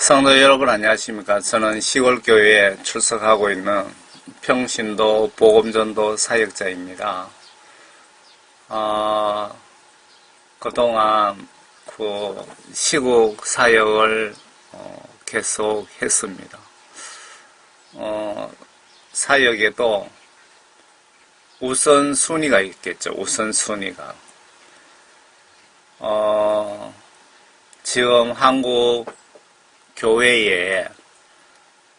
성도 여러분 안녕하십니까. 저는 시골교회에 출석하고 있는 평신도 복음전도 사역자입니다. 그동안 시국 사역을 계속 했습니다. 사역에도 우선순위가 있겠죠. 우선순위가. 지금 한국 교회에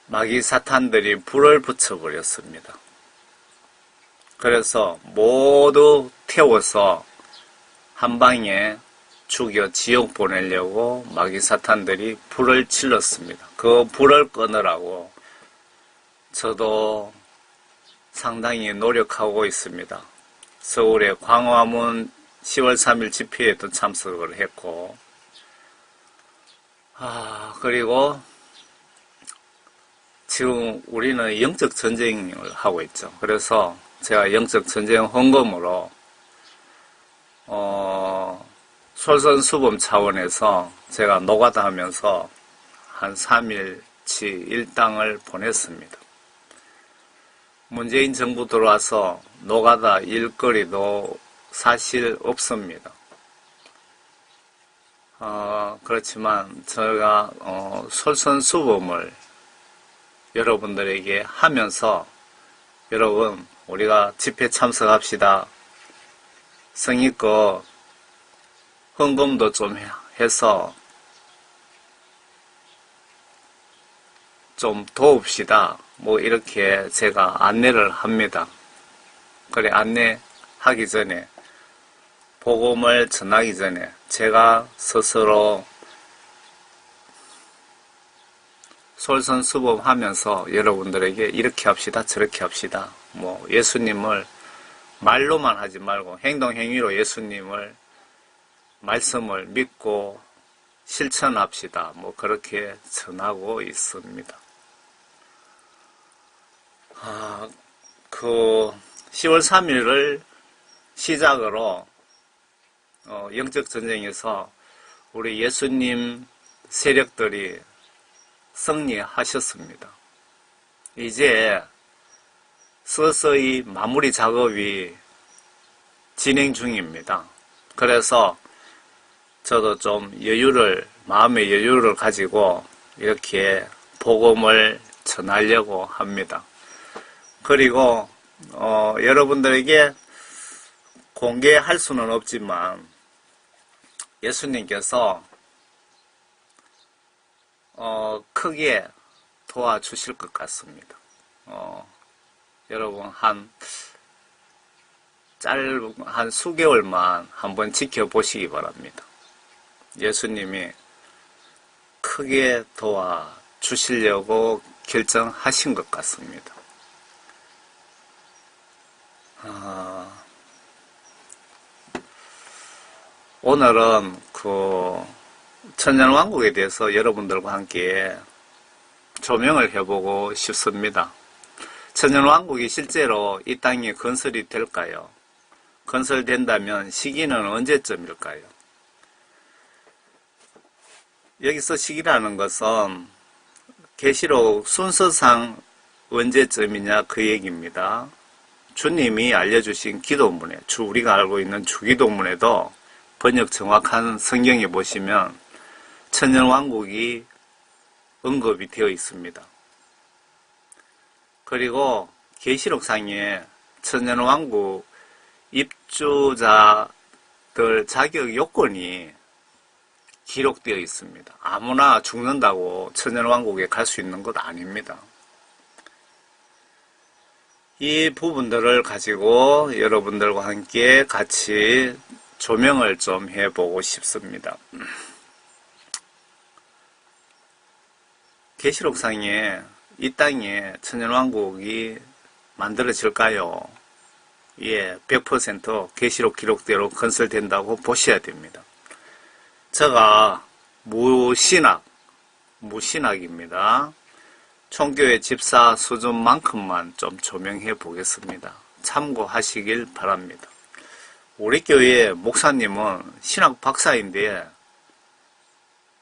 마귀 사탄들이 불을 붙여버렸습니다. 그래서 모두 태워서 한 방에 죽여 지옥 보내려고 마귀 사탄들이 불을 질렀습니다. 그 불을 끄느라고 저도 상당히 노력하고 있습니다. 서울의 광화문 10월 3일 집회에도 참석을 했고, 그리고 지금 우리는 영적 전쟁을 하고 있죠. 그래서 제가 영적 전쟁 헌금으로 솔선수범 차원에서 제가 노가다 하면서 한 3일치 일당을 보냈습니다. 문재인 정부 들어와서 노가다 일거리도 사실 없습니다. 그렇지만 저희가 솔선수범을 여러분들에게 하면서, 여러분 우리가 집회 참석합시다. 성의껏 헌금도 좀 해서 좀 도웁시다. 이렇게 제가 안내를 합니다. 그래, 안내하기 전에, 복음을 전하기 전에 제가 스스로 솔선수범하면서 여러분들에게 이렇게 합시다, 저렇게 합시다. 예수님을 말로만 하지 말고 행동행위로 예수님을 말씀을 믿고 실천합시다. 그렇게 전하고 있습니다. 10월 3일을 시작으로 영적 전쟁에서 우리 예수님 세력들이 승리하셨습니다. 이제 서서히 마무리 작업이 진행 중입니다. 그래서 저도 좀 마음의 여유를 가지고 이렇게 복음을 전하려고 합니다. 그리고 여러분들에게 공개할 수는 없지만 예수님께서 크게 도와주실 것 같습니다. 여러분 한 수개월만 한번 지켜보시기 바랍니다. 예수님이 크게 도와주시려고 결정하신 것 같습니다. 오늘은 천년왕국에 대해서 여러분들과 함께 조명을 해보고 싶습니다. 천년왕국이 실제로 이 땅에 건설이 될까요? 건설된다면 시기는 언제쯤일까요? 여기서 시기라는 것은 계시록 순서상 언제쯤이냐 그 얘기입니다. 주님이 알려주신 기도문에, 우리가 알고 있는 주기도문에도 번역 정확한 성경에 보시면 천년왕국이 언급이 되어 있습니다. 그리고 계시록상에 천년왕국 입주자들 자격 요건이 기록되어 있습니다. 아무나 죽는다고 천년왕국에 갈 수 있는 것 아닙니다. 이 부분들을 가지고 여러분들과 함께 같이 조명을 좀 해보고 싶습니다. 계시록상에 이 땅에 천년왕국이 만들어질까요? 예, 100% 계시록 기록대로 건설된다고 보셔야 됩니다. 제가 무신학입니다. 총교회 집사 수준만큼만 좀 조명해 보겠습니다. 참고하시길 바랍니다. 우리 교회 목사님은 신학 박사인데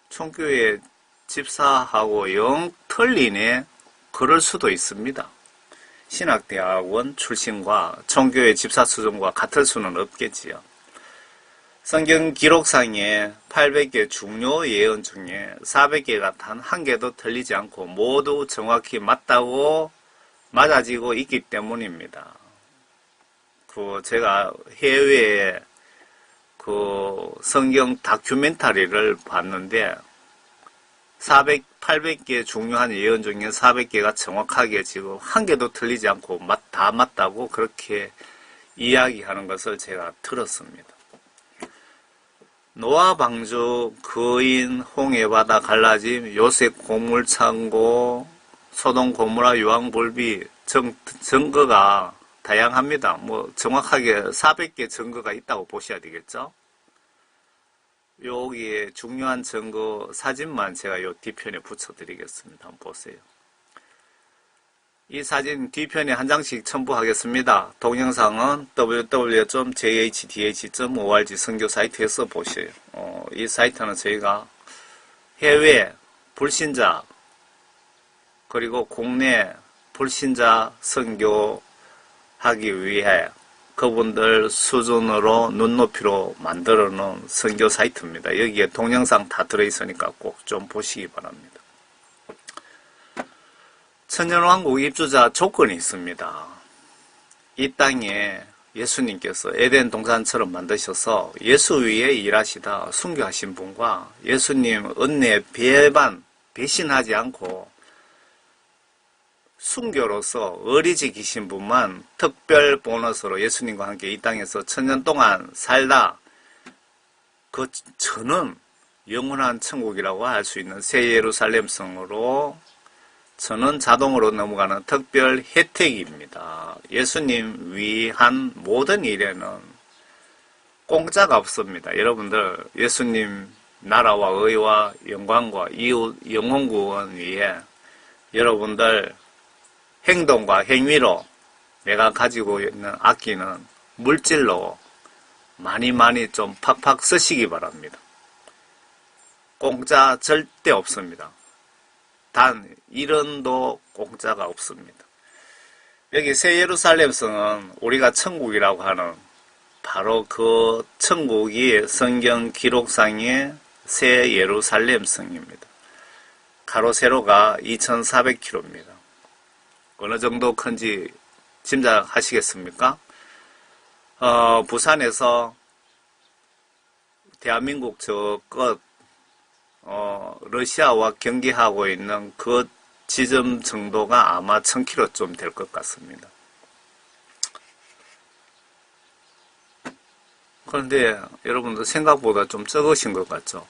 총교회 집사하고 영 틀리네. 그럴 수도 있습니다. 신학대학원 출신과 종교의 집사 수준과 같을 수는 없겠지요. 성경 기록상에 800개 중요 예언 중에 400개가 단 한 개도 틀리지 않고 모두 정확히 맞아지고 있기 때문입니다. 제가 해외에 성경 다큐멘터리를 봤는데 800개 중요한 예언 중에 400개가 정확하게 지금 한 개도 틀리지 않고 다 맞다고 그렇게 이야기하는 것을 제가 들었습니다. 노아 방주, 거인, 홍해바다 갈라짐, 요셉 고물창고, 소돔 고모라 유황불비 증거가 다양합니다. 정확하게 400개 증거가 있다고 보셔야 되겠죠. 여기에 중요한 증거 사진만 제가 요 뒤편에 붙여드리겠습니다. 한번 보세요. 이 사진 뒤편에 한 장씩 첨부하겠습니다. 동영상은 www.jhdh.org 선교 사이트에서 보셔요. 이 사이트는 저희가 해외 불신자 그리고 국내 불신자 선교하기 위해 그분들 수준으로 눈높이로 만들어 놓은 선교 사이트입니다. 여기에 동영상 다 들어있으니까 꼭 좀 보시기 바랍니다. 천년왕국 입주자 조건이 있습니다. 이 땅에 예수님께서 에덴 동산처럼 만드셔서 예수 위에 일하시다 순교하신 분과 예수님 은혜 배신하지 않고 순교로서 어리지기신 분만 특별 보너스로 예수님과 함께 이 땅에서 천년 동안 살다 저는 영원한 천국이라고 할 수 있는 새 예루살렘 성으로 저는 자동으로 넘어가는 특별 혜택입니다. 예수님 위한 모든 일에는 공짜가 없습니다. 여러분들 예수님 나라와 의와 영광과 이웃 영혼구원 위에 여러분들 행동과 행위로 내가 가지고 있는 아끼는 물질로 많이 좀 팍팍 쓰시기 바랍니다. 공짜 절대 없습니다. 단 1원도 공짜가 없습니다. 여기 새 예루살렘 성은 우리가 천국이라고 하는 바로 그 천국이 성경 기록상의 새 예루살렘 성입니다. 가로 세로가 2400km입니다. 어느 정도 큰지 짐작하시겠습니까? 부산에서 대한민국 저 끝 러시아와 경계하고 있는 그 지점 정도가 아마 1000km 될 것 같습니다. 그런데 여러분들 생각보다 좀 적으신 것 같죠?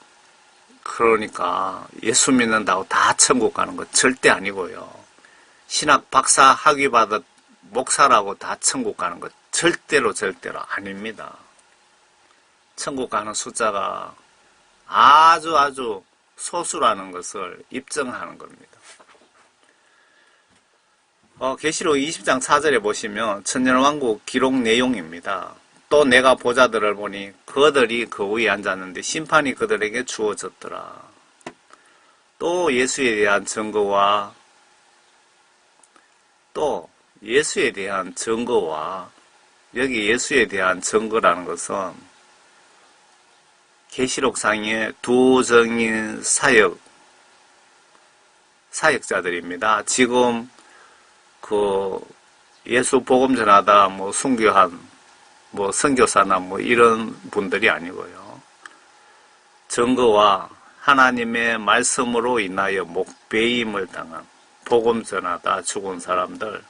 그러니까 예수 믿는다고 다 천국 가는 것 절대 아니고요. 신학 박사 학위 받은 목사라고 다 천국 가는 것 절대로 아닙니다. 천국 가는 숫자가 아주 소수라는 것을 입증하는 겁니다. 계시록 20장 4절에 보시면 천년왕국 기록 내용입니다. 또 내가 보자들을 보니 그들이 그 위에 앉았는데 심판이 그들에게 주어졌더라. 또 예수에 대한 증거와 여기 예수에 대한 증거라는 것은 계시록상의 두 정인 사역자들입니다. 지금 예수 복음 전하다 순교한 선교사나 이런 분들이 아니고요. 증거와 하나님의 말씀으로 인하여 목배임을 당한 복음 전하다 죽은 사람들,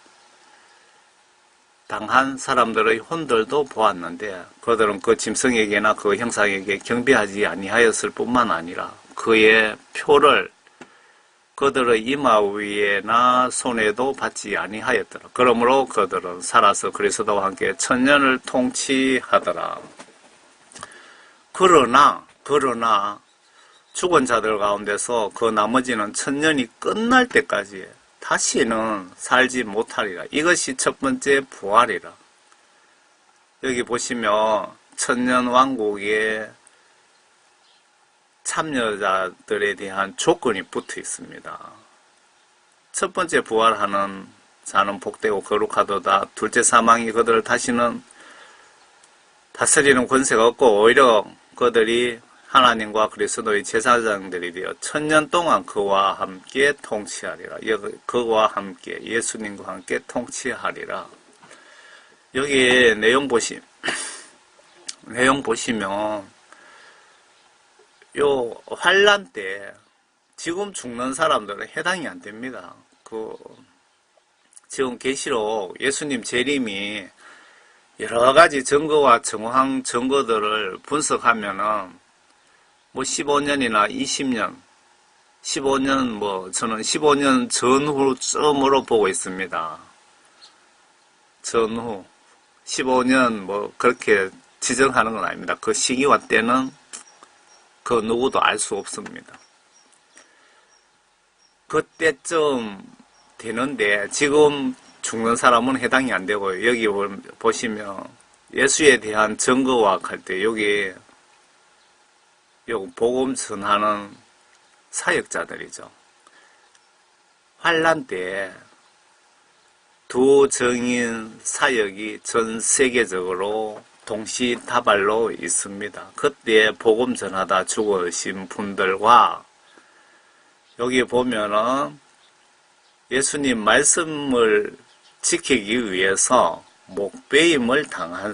당한 사람들의 혼들도 보았는데 그들은 그 짐승에게나 그 형상에게 경배하지 아니하였을 뿐만 아니라 그의 표를 그들의 이마 위에나 손에도 받지 아니하였더라. 그러므로 그들은 살아서 그리스도와 함께 천년을 통치하더라. 그러나 죽은 자들 가운데서 그 나머지는 천년이 끝날 때까지 다시는 살지 못하리라. 이것이 첫 번째 부활이라. 여기 보시면 천년왕국의 참여자들에 대한 조건이 붙어 있습니다. 첫 번째 부활하는 자는 복되고 거룩하도다. 둘째 사망이 그들을 다시는 다스리는 권세가 없고 오히려 그들이 하나님과 그리스도의 제사장들이 되어 천년 동안 그와 함께 통치하리라. 그와 함께 예수님과 함께 통치하리라. 여기 내용 보시면 요 환란 때 지금 죽는 사람들은 해당이 안 됩니다. 지금 계시록 예수님 재림이 여러 가지 증거와 정황 증거들을 분석하면은 15년이나 20년, 15년 저는 15년 전후쯤으로 보고 있습니다. 전후 15년 그렇게 지정하는 건 아닙니다. 그 시기와 때는 그 누구도 알 수 없습니다. 그때쯤 되는데 지금 죽는 사람은 해당이 안 되고요. 여기 보시면 예수에 대한 증거와 할 때 여기 복음 전하는 사역자들이죠. 환란 때 두 증인 사역이 전 세계적으로 동시다발로 있습니다. 그때 복음 전하다 죽으신 분들과 여기 보면은 예수님 말씀을 지키기 위해서 목배임을 당한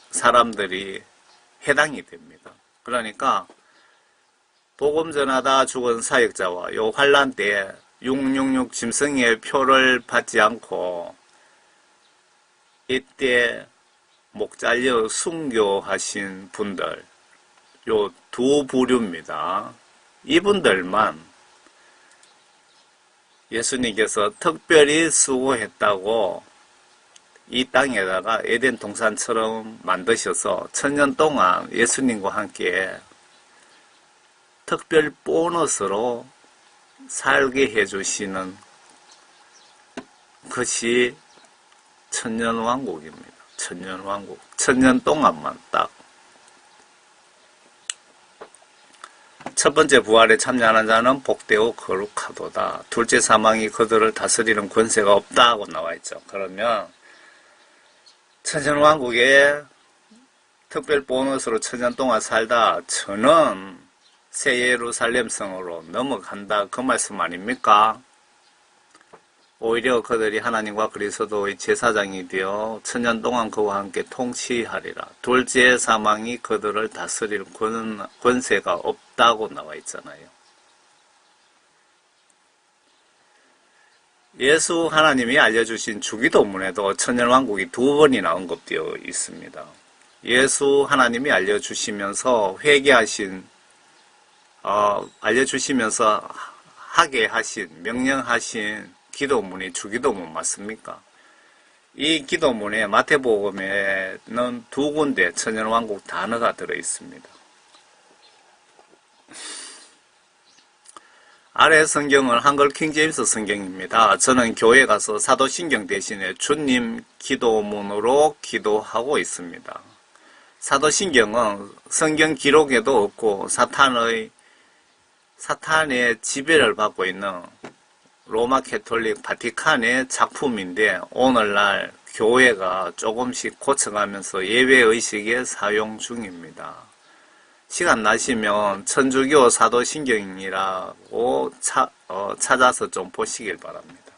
사람들이 해당이 됩니다. 그러니까 복음 전하다 죽은 사역자와 요 환란 때 666 짐승의 표를 받지 않고 이때 목 잘려 순교하신 분들, 요 두 부류입니다. 이분들만 예수님께서 특별히 수고했다고 이 땅에다가 에덴 동산처럼 만드셔서 천년 동안 예수님과 함께 특별 보너스로 살게 해주시는 것이 천년왕국입니다. 천년왕국. 천년 동안만 딱. 첫 번째 부활에 참여하는 자는 복되고 거룩하도다. 둘째 사망이 그들을 다스리는 권세가 없다고 나와있죠. 그러면 천년왕국에 특별 보너스로 천년 동안 살다 저는 새 예루살렘 성으로 넘어간다 그 말씀 아닙니까? 오히려 그들이 하나님과 그리스도의 제사장이 되어 천년 동안 그와 함께 통치하리라. 둘째 사망이 그들을 다스릴 권세가 없다고 나와 있잖아요. 예수 하나님이 알려주신 주기도문에도 천년왕국이 두 번이나 언급되어 있습니다. 예수 하나님이 알려주시면서 알려주시면서 하게 하신, 명령하신 기도문이 주기도문 맞습니까? 이 기도문에 마태복음에는 두 군데 천년왕국 단어가 들어있습니다. 아래 성경은 한글 킹제임스 성경입니다. 저는 교회 가서 사도신경 대신에 주님 기도문으로 기도하고 있습니다. 사도신경은 성경 기록에도 없고 사탄의 지배를 받고 있는 로마 캐톨릭 바티칸의 작품인데 오늘날 교회가 조금씩 고쳐가면서 예배의식에 사용 중입니다. 시간 나시면 천주교 사도신경이라고 찾아서 좀 보시길 바랍니다.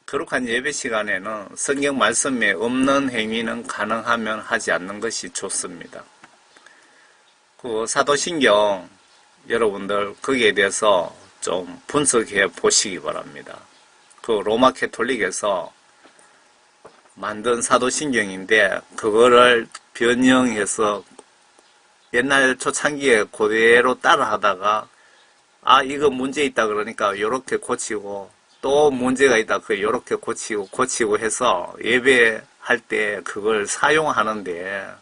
거룩한 예배 시간에는 성경 말씀에 없는 행위는 가능하면 하지 않는 것이 좋습니다. 그 사도신경 여러분들 거기에 대해서 좀 분석해 보시기 바랍니다. 그 로마 캐톨릭에서 만든 사도신경인데 그거를 변형해서 옛날 초창기에 그대로 따라하다가 이거 문제 있다 그러니까 요렇게 고치고 또 문제가 있다 그 요렇게 고치고 해서 예배할 때 그걸 사용하는데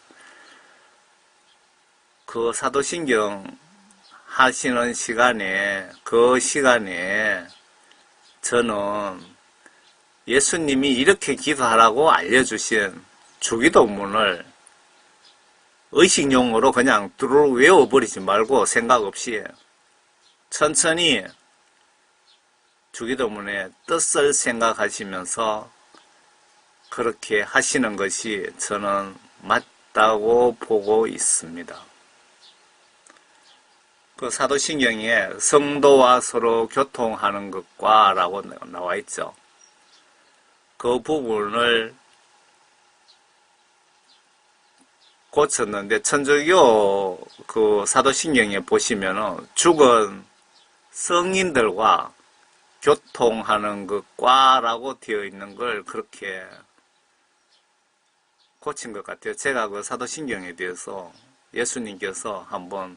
그 사도신경 하시는 그 시간에 저는 예수님이 이렇게 기도하라고 알려주신 주기도문을 의식용으로 그냥 두루룩 외워버리지 말고 생각 없이 천천히 주기도문의 뜻을 생각하시면서 그렇게 하시는 것이 저는 맞다고 보고 있습니다. 그 사도신경에 성도와 서로 교통하는 것과 라고 나와 있죠. 그 부분을 고쳤는데 천주교 그 사도신경에 보시면은 죽은 성인들과 교통하는 것과 라고 되어 있는 걸 그렇게 고친 것 같아요. 제가 그 사도신경에 대해서 예수님께서 한번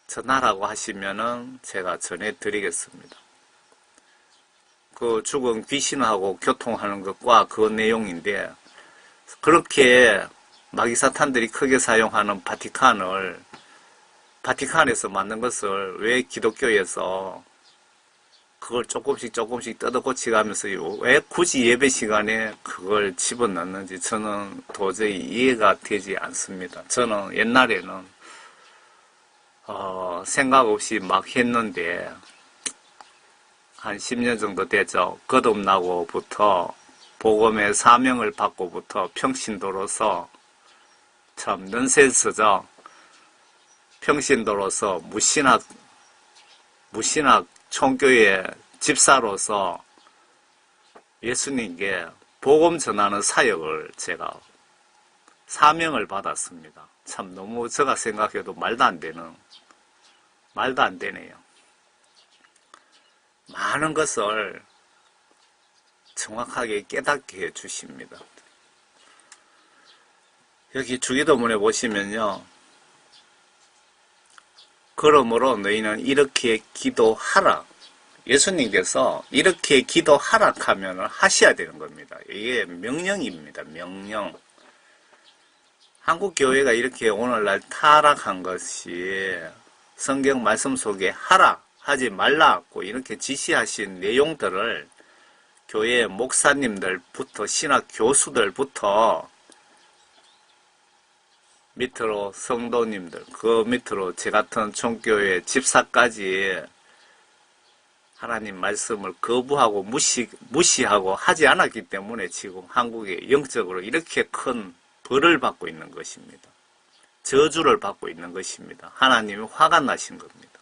전하라고 하시면은 제가 전해드리겠습니다. 그 죽은 귀신하고 교통하는 것과 그 내용인데, 그렇게 마귀사탄들이 크게 사용하는 바티칸에서 만든 것을 왜 기독교에서 그걸 조금씩 뜯어고치가면서 왜 굳이 예배 시간에 그걸 집어넣는지 저는 도저히 이해가 되지 않습니다. 저는 옛날에는 생각 없이 막 했는데 한 10년 정도 됐죠. 거듭나고부터 복음의 사명을 받고부터 평신도로서 참 넌센스죠. 평신도로서 무신학 총교회 집사로서 예수님께 복음 전하는 사역을 제가 사명을 받았습니다. 참 너무 제가 생각해도 말도 안 되네요. 많은 것을 정확하게 깨닫게 해주십니다. 여기 주기도문에 보시면요. 그러므로 너희는 이렇게 기도하라. 예수님께서 이렇게 기도하라 하면 하셔야 되는 겁니다. 이게 명령입니다. 명령. 한국 교회가 이렇게 오늘날 타락한 것이 성경 말씀 속에 하라, 하지 말라고 이렇게 지시하신 내용들을 교회 목사님들부터 신학 교수들부터 밑으로 성도님들, 그 밑으로 제 같은 총교회 집사까지 하나님 말씀을 거부하고 무시하고 하지 않았기 때문에 지금 한국에 영적으로 이렇게 큰 벌을 받고 있는 것입니다. 저주를 받고 있는 것입니다. 하나님이 화가 나신 겁니다.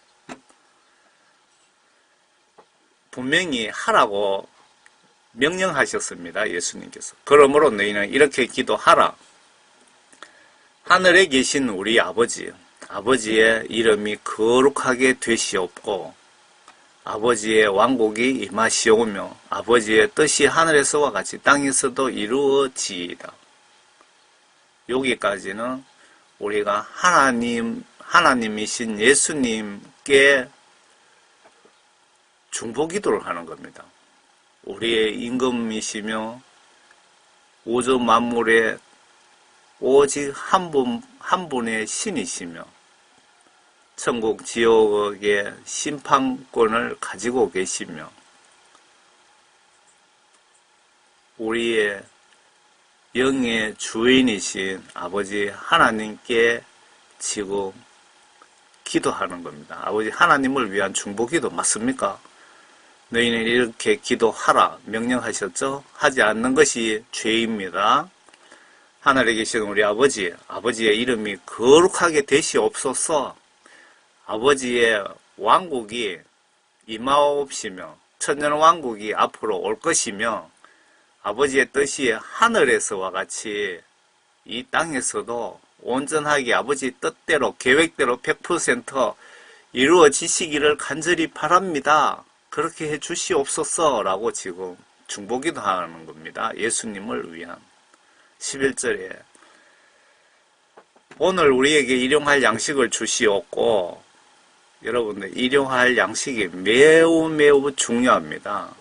분명히 하라고 명령하셨습니다. 예수님께서. 그러므로 너희는 이렇게 기도하라. 하늘에 계신 우리 아버지의 이름이 거룩하게 되시옵고 아버지의 왕국이 임하시오며 아버지의 뜻이 하늘에서와 같이 땅에서도 이루어지이다. 여기까지는 우리가 하나님이신 예수님께 중보기도를 하는 겁니다. 우리의 임금이시며 우주 만물의 오직 한 분의 신이시며 천국 지옥의 심판권을 가지고 계시며 우리의 영의 주인이신 아버지 하나님께 지금 기도하는 겁니다. 아버지 하나님을 위한 중보기도 맞습니까? 너희는 이렇게 기도하라 명령하셨죠? 하지 않는 것이 죄입니다. 하늘에 계신 우리 아버지의 이름이 거룩하게 되시옵소서. 아버지의 왕국이 임하옵시며 천년왕국이 앞으로 올 것이며 아버지의 뜻이 하늘에서와 같이 이 땅에서도 온전하게 아버지 뜻대로 계획대로 100% 이루어지시기를 간절히 바랍니다. 그렇게 해 주시옵소서 라고 지금 중보기도 하는 겁니다. 예수님을 위한 11절에 오늘 우리에게 일용할 양식을 주시옵고 여러분들 일용할 양식이 매우 중요합니다.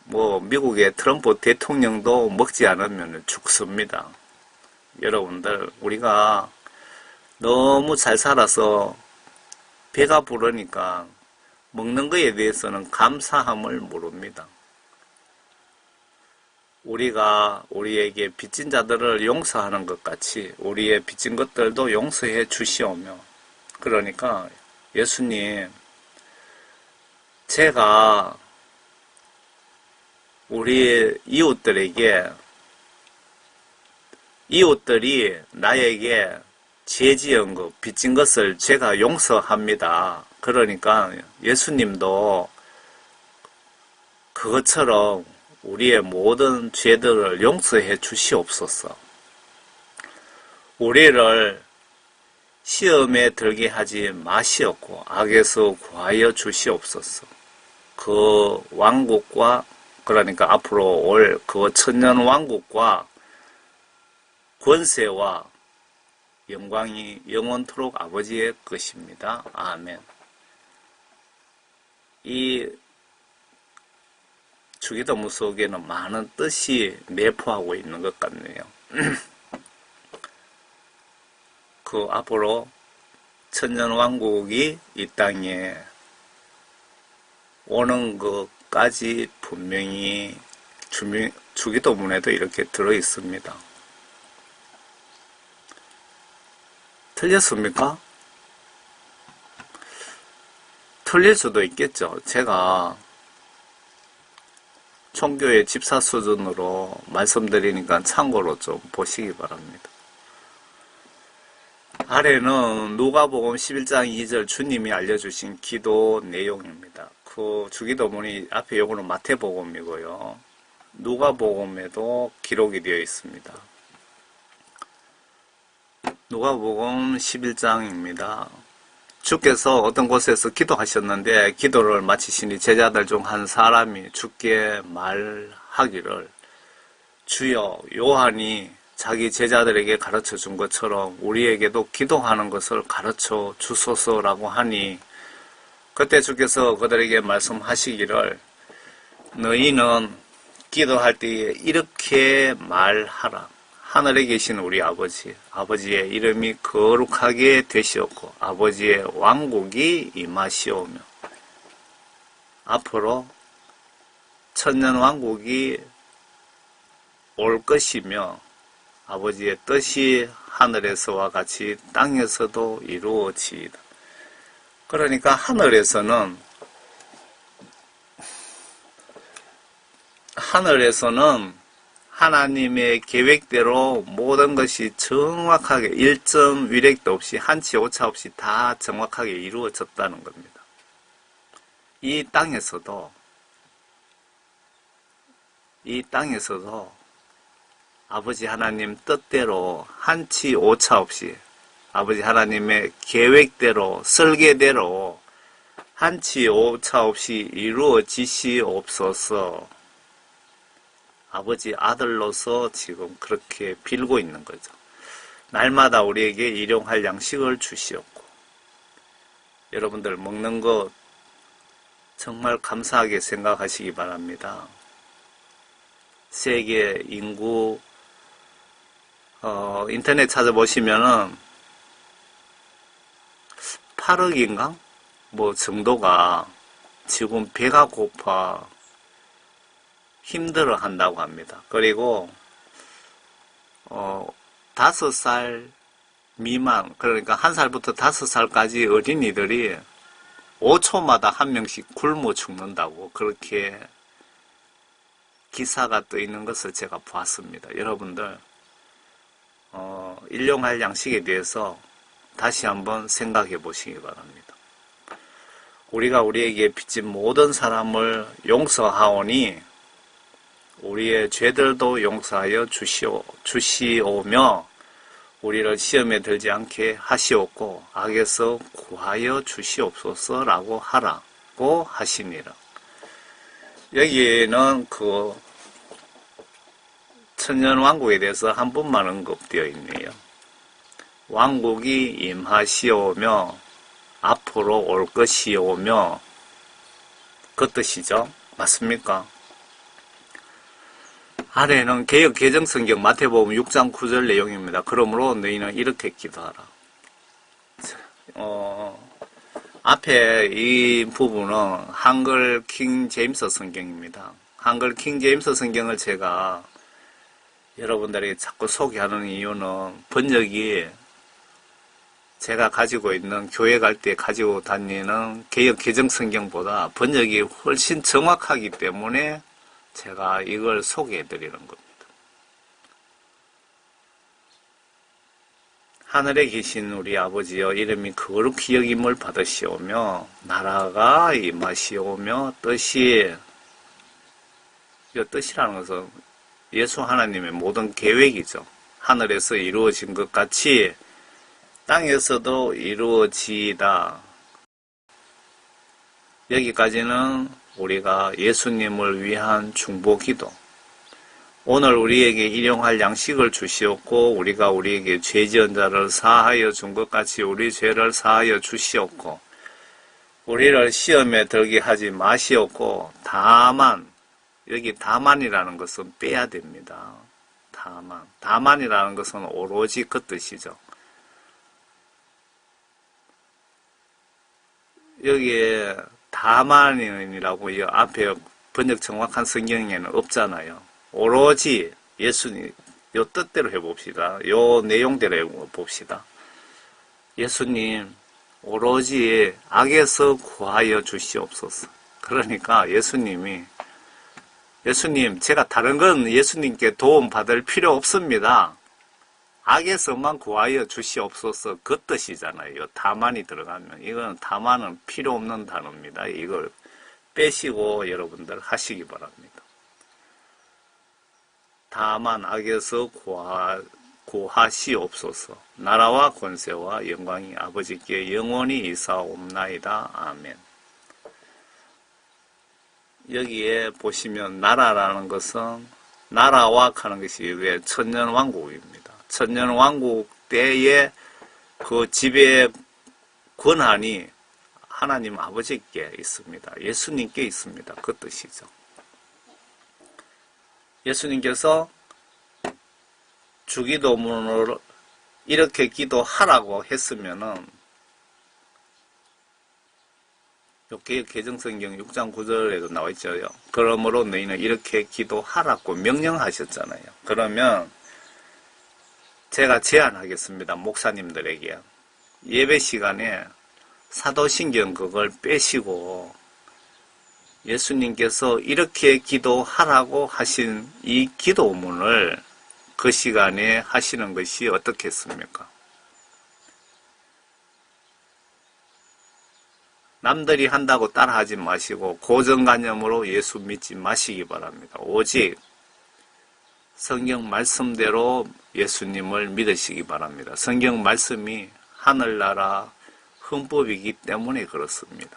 미국의 트럼프 대통령도 먹지 않으면 죽습니다. 여러분들 우리가 너무 잘 살아서 배가 부르니까 먹는 것에 대해서는 감사함을 모릅니다. 우리가 우리에게 빚진 자들을 용서하는 것 같이 우리의 빚진 것들도 용서해 주시오며. 그러니까 예수님, 제가 우리 이웃들이 나에게 죄 지은 것, 빚진 것을 제가 용서합니다. 그러니까 예수님도 그것처럼 우리의 모든 죄들을 용서해 주시옵소서. 우리를 시험에 들게 하지 마시옵고 악에서 구하여 주시옵소서. 그 왕국과, 그러니까 앞으로 올 그 천년 왕국과 권세와 영광이 영원토록 아버지의 것입니다. 아멘. 이 주기도문 속에는 많은 뜻이 내포하고 있는 것 같네요. 그 앞으로 천년왕국이 이 땅에 오는 것까지 분명히 주기도문에도 이렇게 들어있습니다. 틀렸습니까? 틀릴 수도 있겠죠. 제가 총교의 집사 수준으로 말씀드리니까 참고로 좀 보시기 바랍니다. 아래는 누가복음 11장 2절 주님이 알려주신 기도 내용입니다. 그 주기도문이 앞에 요거는 마태복음이고요. 누가복음에도 기록이 되어 있습니다. 누가복음 11장입니다. 주께서 어떤 곳에서 기도하셨는데 기도를 마치시니 제자들 중 한 사람이 주께 말하기를 주여 요한이 자기 제자들에게 가르쳐 준 것처럼 우리에게도 기도하는 것을 가르쳐 주소서라고 하니 그때 주께서 그들에게 말씀하시기를 너희는 기도할 때에 이렇게 말하라. 하늘에 계신 우리 아버지의 이름이 거룩하게 되시옵고 아버지의 왕국이 임하시오며 앞으로 천년왕국이 올 것이며 아버지의 뜻이 하늘에서와 같이 땅에서도 이루어지이다. 그러니까 하늘에서는 하나님의 계획대로 모든 것이 정확하게 일점 위력도 없이 한치 오차 없이 다 정확하게 이루어졌다는 겁니다. 이 땅에서도 아버지 하나님 뜻대로 한치 오차 없이 아버지 하나님의 계획대로 설계대로 한치 오차 없이 이루어지시옵소서. 아버지 아들로서 지금 그렇게 빌고 있는 거죠. 날마다 우리에게 일용할 양식을 주시옵고 여러분들 먹는 것 정말 감사하게 생각하시기 바랍니다. 세계 인구 인터넷 찾아보시면은 8억인가? 뭐 정도가 지금 배가 고파 힘들어 한다고 합니다. 그리고 5살 미만, 그러니까 1살부터 5살까지 어린이들이 5초마다 한 명씩 굶어 죽는다고 그렇게 기사가 떠 있는 것을 제가 보았습니다. 여러분들 일용할 양식에 대해서 다시 한번 생각해 보시기 바랍니다. 우리가 우리에게 빚진 모든 사람을 용서하오니 우리의 죄들도 용서하여 주시오며 우리를 시험에 들지 않게 하시옵고 악에서 구하여 주시옵소서라고 하라고 하시니라. 여기에는 그 천년왕국에 대해서 한 번만 언급되어 있네요. 왕국이 임하시오며 앞으로 올 것이오며 그 뜻이죠. 맞습니까? 아래는 개역 개정성경 마태복음 6장 9절 내용입니다. 그러므로 너희는 이렇게 기도하라. 앞에 이 부분은 한글 킹 제임스 성경입니다. 한글 킹 제임스 성경을 제가 여러분들에게 자꾸 소개하는 이유는 번역이 제가 가지고 있는 교회 갈 때 가지고 다니는 개역 개정 성경보다 번역이 훨씬 정확하기 때문에 제가 이걸 소개해 드리는 겁니다. 하늘에 계신 우리 아버지여, 이름이 거룩히 여김을 받으시오며 나라가 임하시오며 뜻이, 이 뜻이라는 것은 예수 하나님의 모든 계획이죠. 하늘에서 이루어진 것 같이 땅에서도 이루어지이다. 여기까지는 우리가 예수님을 위한 중보기도, 오늘 우리에게 일용할 양식을 주시옵고 우리가 우리에게 죄 지은 자를 사하여 준 것 같이 우리 죄를 사하여 주시옵고 우리를 시험에 들게 하지 마시옵고 다만, 여기 다만이라는 것은 빼야 됩니다. 다만이라는 것은 오로지 그 뜻이죠. 여기에 다만이라고 이 앞에 번역 정확한 성경에는 없잖아요. 오로지 예수님, 요 뜻대로 해봅시다. 요 내용대로 해봅시다. 예수님, 오로지 악에서 구하여 주시옵소서. 그러니까 예수님, 제가 다른 건 예수님께 도움 받을 필요 없습니다. 악에서만 구하여 주시옵소서, 그 뜻이잖아요. 다만이 들어가면. 이건 다만은 필요 없는 단어입니다. 이걸 빼시고 여러분들 하시기 바랍니다. 다만 악에서 구하시옵소서. 나라와 권세와 영광이 아버지께 영원히 이사옵나이다. 아멘. 여기에 보시면 나라라는 것은 나라와 하는 것이 왜 천년왕국입니다. 천년왕국 때의 그 지배 권한이 하나님 아버지께 있습니다. 예수님께 있습니다. 그 뜻이죠. 예수님께서 주기도문으로 이렇게 기도하라고 했으면은 여기 개정성경 6장 9절에도 나와 있죠. 그러므로 너희는 이렇게 기도하라고 명령하셨잖아요. 그러면 제가 제안하겠습니다. 목사님들에게 예배 시간에 사도신경 그걸 빼시고 예수님께서 이렇게 기도하라고 하신 이 기도문을 그 시간에 하시는 것이 어떻겠습니까? 남들이 한다고 따라하지 마시고 고정관념으로 예수 믿지 마시기 바랍니다. 오직 성경 말씀대로 예수님을 믿으시기 바랍니다. 성경 말씀이 하늘나라 헌법이기 때문에 그렇습니다.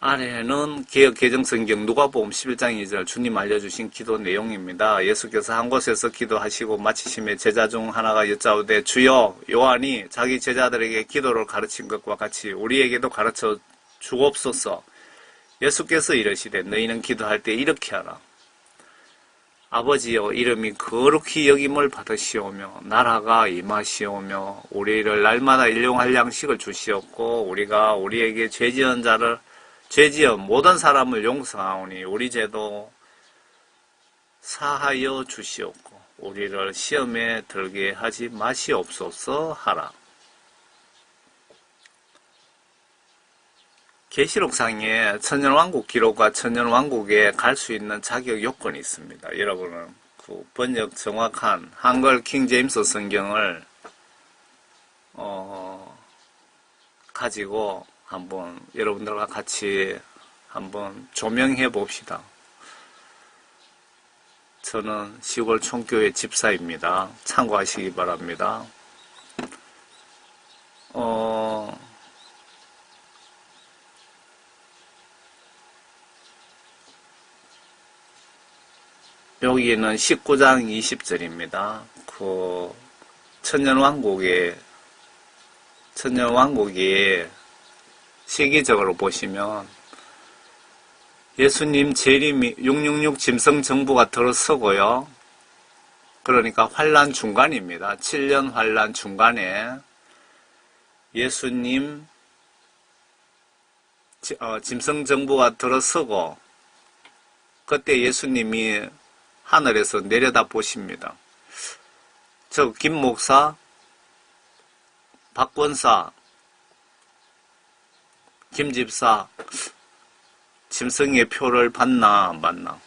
아래는 개역 개정성경 누가복음 11장 2절 주님 알려주신 기도 내용입니다. 예수께서 한 곳에서 기도하시고 마치심에 제자 중 하나가 여짜오되 주여, 요한이 자기 제자들에게 기도를 가르친 것과 같이 우리에게도 가르쳐 주옵소서. 예수께서 이르시되 너희는 기도할 때 이렇게 하라. 아버지여, 이름이 거룩히 여김을 받으시오며 나라가 임하시오며 우리를 날마다 일용할 양식을 주시옵고 우리가 우리에게 죄지은 모든 사람을 용서하오니 우리 죄도 사하여 주시옵고 우리를 시험에 들게 하지 마시옵소서 하라. 계시록상에 천년왕국 기록과 천년왕국에 갈 수 있는 자격 요건이 있습니다. 여러분은 그 번역 정확한 한글 킹제임스 성경을 가지고 한번 여러분들과 같이 한번 조명해 봅시다. 저는 시골 총교회 집사입니다. 참고하시기 바랍니다. 여기는 19장 20절입니다. 그 천년왕국에 시기적으로 보시면 예수님 재림이 666 짐승정부가 들어서고요. 그러니까 환란 중간입니다. 7년 환란 중간에 예수님 짐승정부가 들어서고 그때 예수님이 하늘에서 내려다 보십니다. 저 김 목사, 박 권사, 김 집사, 짐승의 표를 받나 안 받나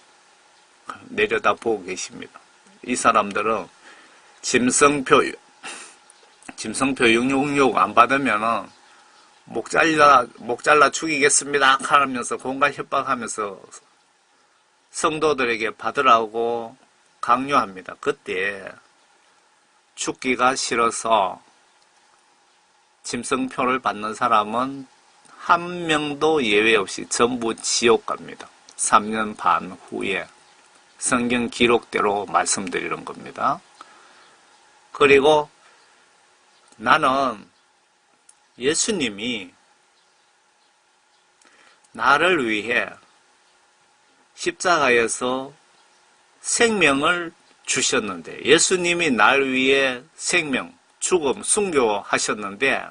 내려다 보고 계십니다. 이 사람들은 짐승표 666 안 받으면은 목 잘라 죽이겠습니다 하면서 공갈 협박하면서 성도들에게 받으라고 강요합니다. 그때 죽기가 싫어서 짐승표를 받는 사람은 한 명도 예외 없이 전부 지옥 갑니다. 3년 반 후에 성경 기록대로 말씀드리는 겁니다. 그리고 나는 예수님이 나를 위해 십자가에서 생명을 주셨는데, 예수님이 날 위해 생명, 죽음, 순교하셨는데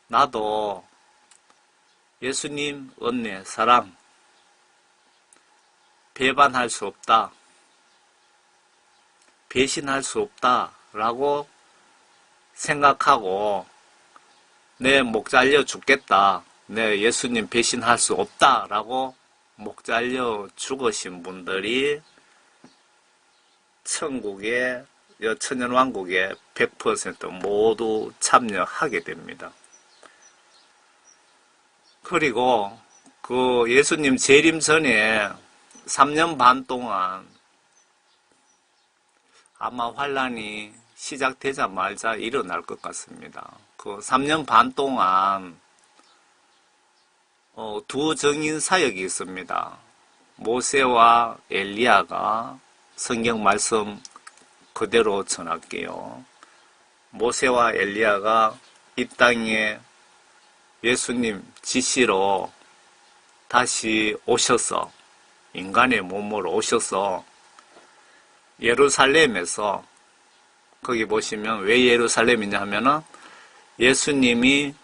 나도 예수님 은혜, 사랑 배반할 수 없다, 배신할 수 없다 라고 생각하고 내 목 잘려 죽겠다, 내 예수님 배신할 수 없다 라고 목 잘려 죽으신 분들이 천국의 천년왕국에 100% 모두 참여하게 됩니다. 그리고 그 예수님 재림 전에 3년 반 동안 아마 환란이 시작되자마자 일어날 것 같습니다. 그 3년 반 동안 두 증인 사역이 있습니다. 모세와 엘리야가 성경 말씀 그대로 전할게요. 모세와 엘리야가 이 땅에 예수님 지시로 다시 오셔서 인간의 몸으로 오셔서 예루살렘에서, 거기 보시면 왜 예루살렘이냐 하면은 예수님이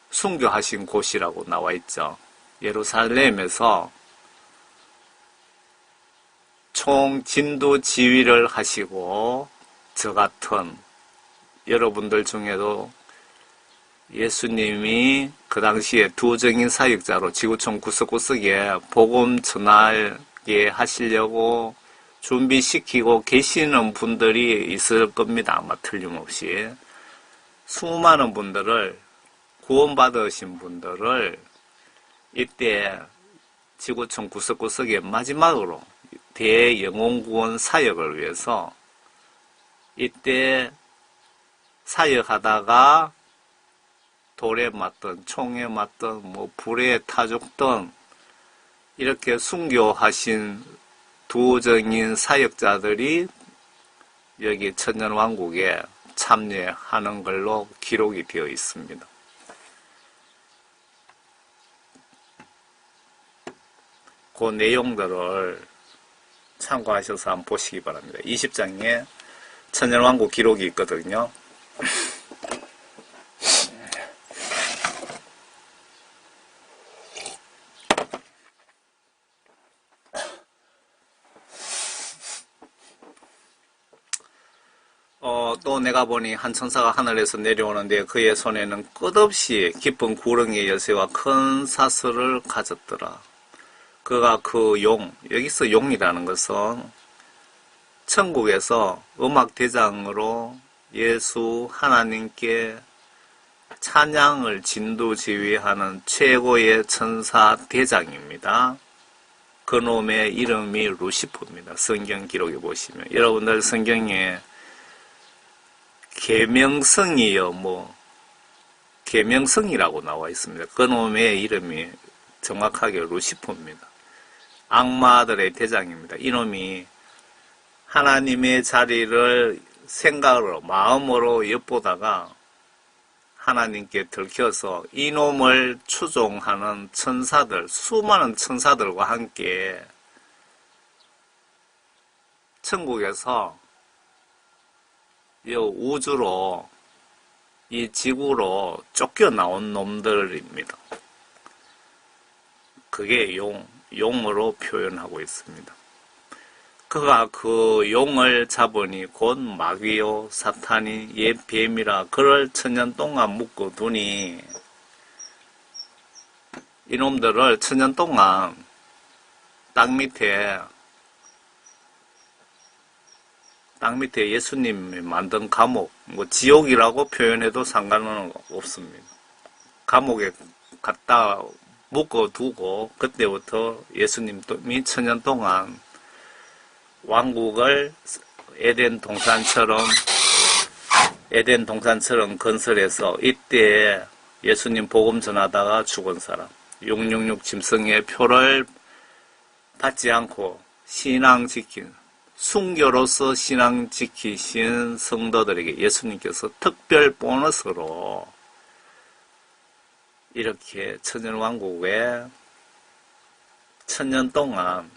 순교하신 곳이라고 나와 있죠. 예루살렘에서 총 진도 지휘를 하시고, 저 같은 여러분들 중에도 예수님이 그 당시에 두 증인 사역자로 지구촌 구석구석에 복음 전하게 하시려고 준비시키고 계시는 분들이 있을 겁니다. 아마 틀림없이. 수많은 분들을, 구원받으신 분들을 이때 지구촌 구석구석에 마지막으로 대영혼구원 사역을 위해서 이때 사역하다가 돌에 맞든 총에 맞든 뭐 불에 타 죽든 이렇게 순교하신 두 증인 사역자들이 여기 천년왕국에 참여하는 걸로 기록이 되어 있습니다. 그 내용들을 참고하셔서 한번 보시기 바랍니다. 20장에 천년왕국 기록이 있거든요. 또 내가 보니 한 천사가 하늘에서 내려오는데 그의 손에는 끝없이 깊은 구렁이의 열쇠와 큰 사슬을 가졌더라. 그가 그 용, 여기서 용이라는 것은 천국에서 음악대장으로 예수 하나님께 찬양을 진두지휘하는 최고의 천사 대장입니다. 그놈의 이름이 루시퍼입니다. 성경 기록에 보시면. 여러분들 성경에 계명성이요, 계명성이라고 나와 있습니다. 그놈의 이름이 정확하게 루시퍼입니다. 악마들의 대장입니다. 이놈이 하나님의 자리를 생각으로, 마음으로 엿보다가 하나님께 들켜서 이놈을 추종하는 천사들, 수많은 천사들과 함께 천국에서 이 우주로, 이 지구로 쫓겨나온 놈들입니다. 그게 용으로 표현하고 있습니다. 그가 그 용을 잡으니 곧 마귀요 사탄이 옛 뱀이라 그를 천년 동안 묶어 두니, 이놈들을 천년 동안 땅 밑에 예수님이 만든 감옥, 지옥이라고 표현해도 상관은 없습니다. 감옥에 갖다 묶어두고 그때부터 예수님이 천년 동안 왕국을 에덴 동산처럼 건설해서 이때 예수님 복음 전하다가 죽은 사람, 666 짐승의 표를 받지 않고 신앙 지킨, 순교로서 신앙 지키신 성도들에게 예수님께서 특별 보너스로 이렇게 천년왕국에 천년 동안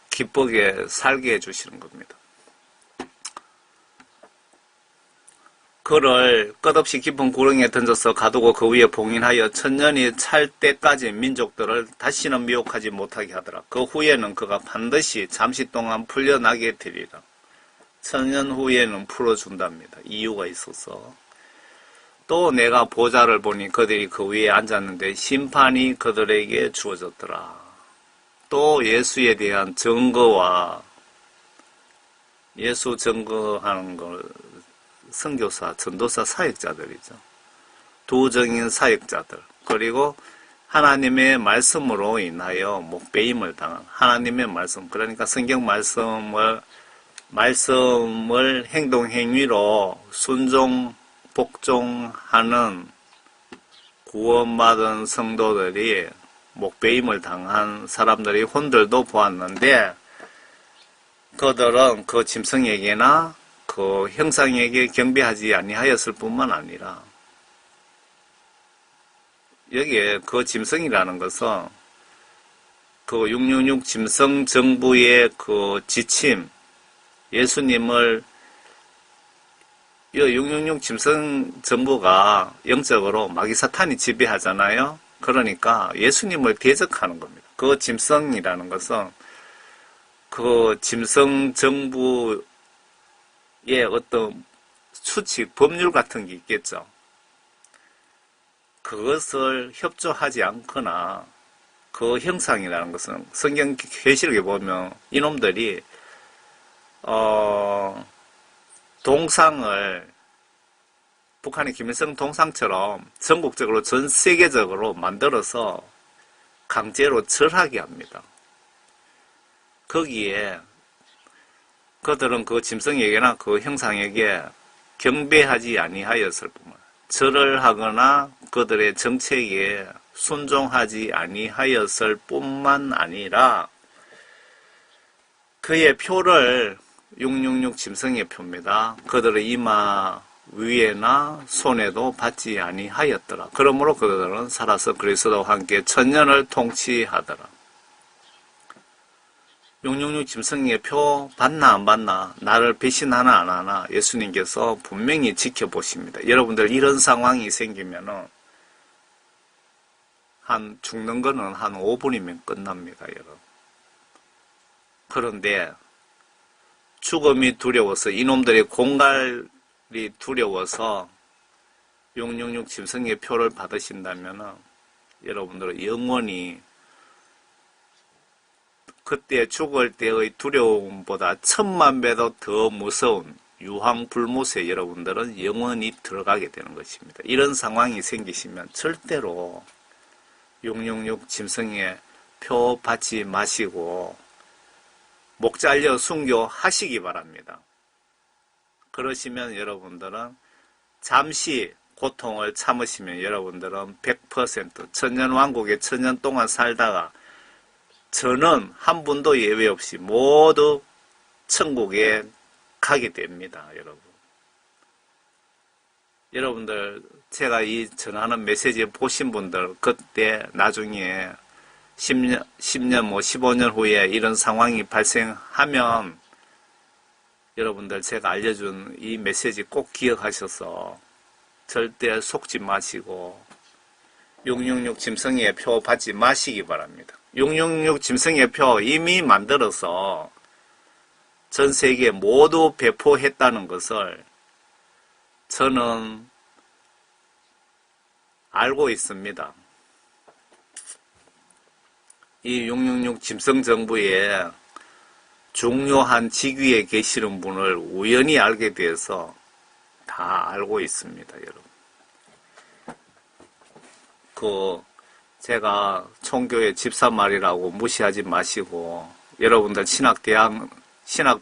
기쁘게 살게 해주시는 겁니다. 그를 끝없이 깊은 구렁이에 던져서 가두고 그 위에 봉인하여 천년이 찰 때까지 민족들을 다시는 미혹하지 못하게 하더라. 그 후에는 그가 반드시 잠시 동안 풀려나게 되리라. 천년 후에는 풀어준답니다. 이유가 있어서. 또 내가 보좌를 보니 그들이 그 위에 앉았는데 심판이 그들에게 주어졌더라. 또 예수에 대한 증거와 예수 증거하는 걸 선교사, 전도사 사역자들이죠. 도정인 사역자들, 그리고 하나님의 말씀으로 인하여 목배임을 당한 하나님의 말씀, 그러니까 성경 말씀을 행동 행위로 순종 복종하는 구원받은 성도들이 목배임을 당한 사람들이 혼들도 보았는데, 그들은 그 짐승에게나 그 형상에게 경배하지 아니하였을 뿐만 아니라, 여기에 그 짐승이라는 것은 그 666 짐승 정부의 그 지침, 예수님을, 이 666 짐승 정부가 영적으로 마귀 사탄이 지배하잖아요. 그러니까 예수님을 대적하는 겁니다. 그 짐승이라는 것은 그 짐승 정부의 어떤 수칙, 법률 같은 게 있겠죠. 그것을 협조하지 않거나 그 형상이라는 것은 성경 계시록에 보면 이놈들이 동상을 북한의 김일성 동상처럼 전국적으로 전 세계적으로 만들어서 강제로 절하게 합니다. 거기에 그들은 그 짐승에게나 그 형상에게 경배하지 아니하였을 뿐만, 절을 하거나 그들의 정책에 순종하지 아니하였을 뿐만 아니라 그의 표를 666 짐승의 표입니다. 그들의 이마 위에나 손에도 받지 아니하였더라. 그러므로 그들은 살아서 그리스도와 함께 천년을 통치하더라. 666 짐승의 표 받나 안 받나, 나를 배신하나 안 하나 예수님께서 분명히 지켜보십니다. 여러분들 이런 상황이 생기면은 죽는 거는 한 5분이면 끝납니다, 여러분. 그런데 죽음이 두려워서, 이놈들의 공갈이 두려워서 666 짐승의 표를 받으신다면은 여러분들은 영원히 그때 죽을 때의 두려움보다 1000만 배도 더 무서운 유황불못에 여러분들은 영원히 들어가게 되는 것입니다. 이런 상황이 생기시면 절대로 666 짐승의 표 받지 마시고 목 잘려 순교하시기 바랍니다. 그러시면 여러분들은 잠시 고통을 참으시면 여러분들은 100% 천년왕국에 천년 동안 살다가 저는 한 분도 예외 없이 모두 천국에 가게 됩니다, 여러분. 여러분들, 제가 이 전하는 메시지 보신 분들, 그때 나중에 10년, 15년 후에 이런 상황이 발생하면 여러분들 제가 알려준 이 메시지 꼭 기억하셔서 절대 속지 마시고 666 짐승의 표 받지 마시기 바랍니다. 666 짐승의 표 이미 만들어서 전 세계에 모두 배포했다는 것을 저는 알고 있습니다. 이 666 짐승 정부에 중요한 직위에 계시는 분을 우연히 알게 돼서 다 알고 있습니다, 여러분. 제가 총교회 집사말이라고 무시하지 마시고, 여러분들 신학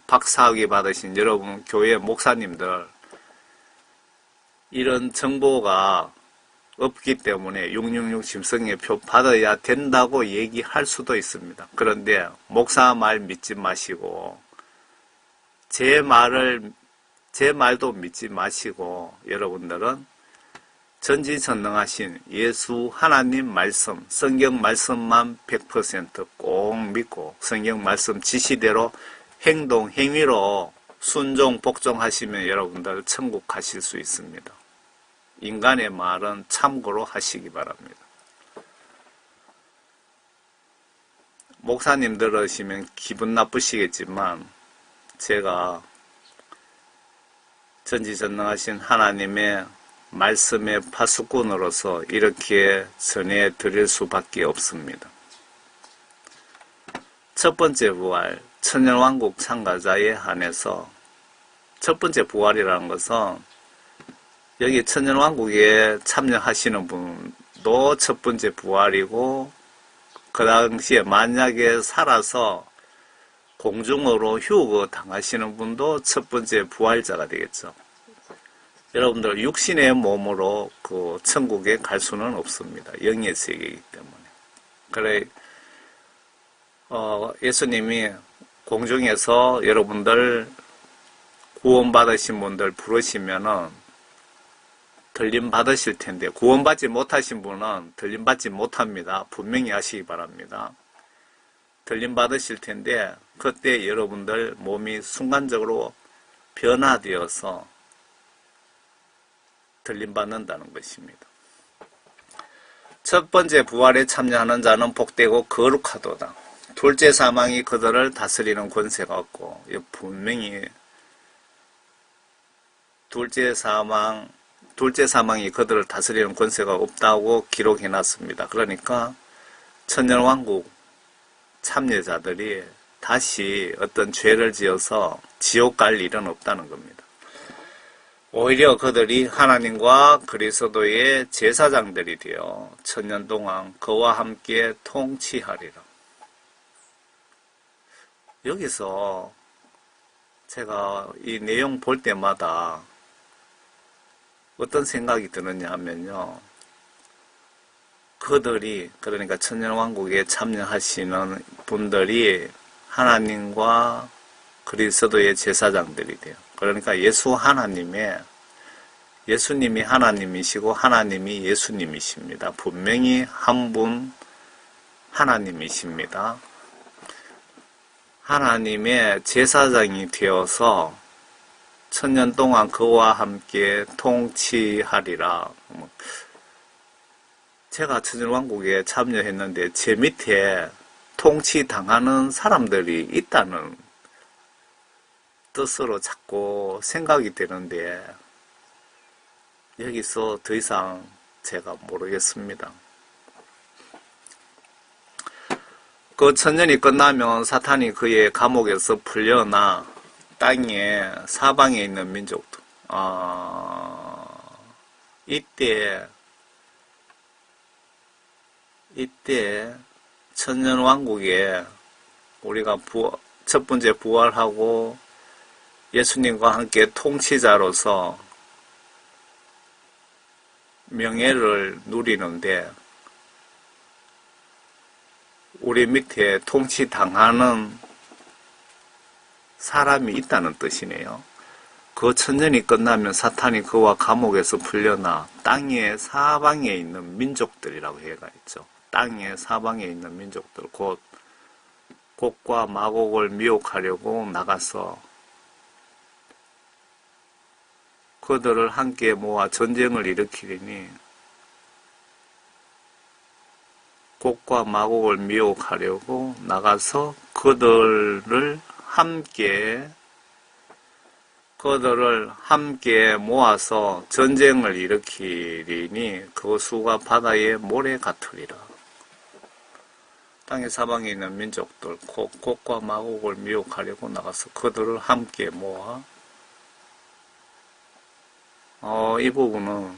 박사학위 받으신 여러분 교회 목사님들, 이런 정보가 없기 때문에 666 짐승의 표 받아야 된다고 얘기할 수도 있습니다. 그런데 목사 말 믿지 마시고 제 말도 믿지 마시고 여러분들은 전지전능하신 예수 하나님 말씀, 성경 말씀만 100% 꼭 믿고 성경 말씀 지시대로 행위로 순종, 복종하시면 여러분들 천국 가실 수 있습니다. 인간의 말은 참고로 하시기 바랍니다. 목사님 들으시면 기분 나쁘시겠지만 제가 전지전능하신 하나님의 말씀의 파수꾼으로서 이렇게 전해드릴 수밖에 없습니다. 첫 번째 부활, 천년왕국 참가자에 한해서 첫 번째 부활이라는 것은 여기 천년왕국에 참여하시는 분도 첫 번째 부활이고 그 당시에 만약에 살아서 공중으로 휴거 당하시는 분도 첫 번째 부활자가 되겠죠. 여러분들 육신의 몸으로 그 천국에 갈 수는 없습니다. 영의 세계이기 때문에. 그래 예수님이 공중에서 여러분들 구원받으신 분들 부르시면은 들림 받으실 텐데 구원받지 못하신 분은 들림 받지 못합니다. 분명히 하시기 바랍니다. 들림 받으실 텐데 그때 여러분들 몸이 순간적으로 변화되어서 들림 받는다는 것입니다. 첫 번째 부활에 참여하는 자는 복되고 거룩하도다. 둘째 사망이 그들을 다스리는 권세가 없고 분명히 둘째 사망이 그들을 다스리는 권세가 없다고 기록해놨습니다. 그러니까 천년왕국 참여자들이 다시 어떤 죄를 지어서 지옥 갈 일은 없다는 겁니다. 오히려 그들이 하나님과 그리스도의 제사장들이 되어 천년 동안 그와 함께 통치하리라. 여기서 제가 이 내용 볼 때마다 어떤 생각이 드느냐 하면요. 그들이 그러니까 천년왕국에 참여하시는 분들이 하나님과 그리스도의 제사장들이 돼요. 그러니까 예수님이 하나님이시고 하나님이 예수님이십니다. 분명히 한 분 하나님이십니다. 하나님의 제사장이 되어서 천년 동안 그와 함께 통치하리라. 제가 천년왕국에 참여했는데 제 밑에 통치당하는 사람들이 있다는 뜻으로 자꾸 생각이 되는데 여기서 더 이상 제가 모르겠습니다. 그 천년이 끝나면 사탄이 그의 감옥에서 풀려나 땅에 사방에 있는 민족들 이때 천년왕국에 우리가 첫 번째 부활하고 예수님과 함께 통치자로서 명예를 누리는데 우리 밑에 통치당하는 사람이 있다는 뜻이네요. 그 천년이 끝나면 사탄이 그와 감옥에서 풀려나 땅의 사방에 있는 민족들이라고 해가 있죠. 땅의 사방에 있는 민족들, 곧 곡과 마곡을 미혹하려고 나가서 그들을 함께 모아 전쟁을 일으키리니 곡과 마곡을 미혹하려고 나가서 그들을 함께 모아서 전쟁을 일으키리니 그 수가 바다의 모래 같으리라. 땅의 사방에 있는 민족들, 곡과 마곡을 미혹하려고 나가서 그들을 함께 모아. 이 부분은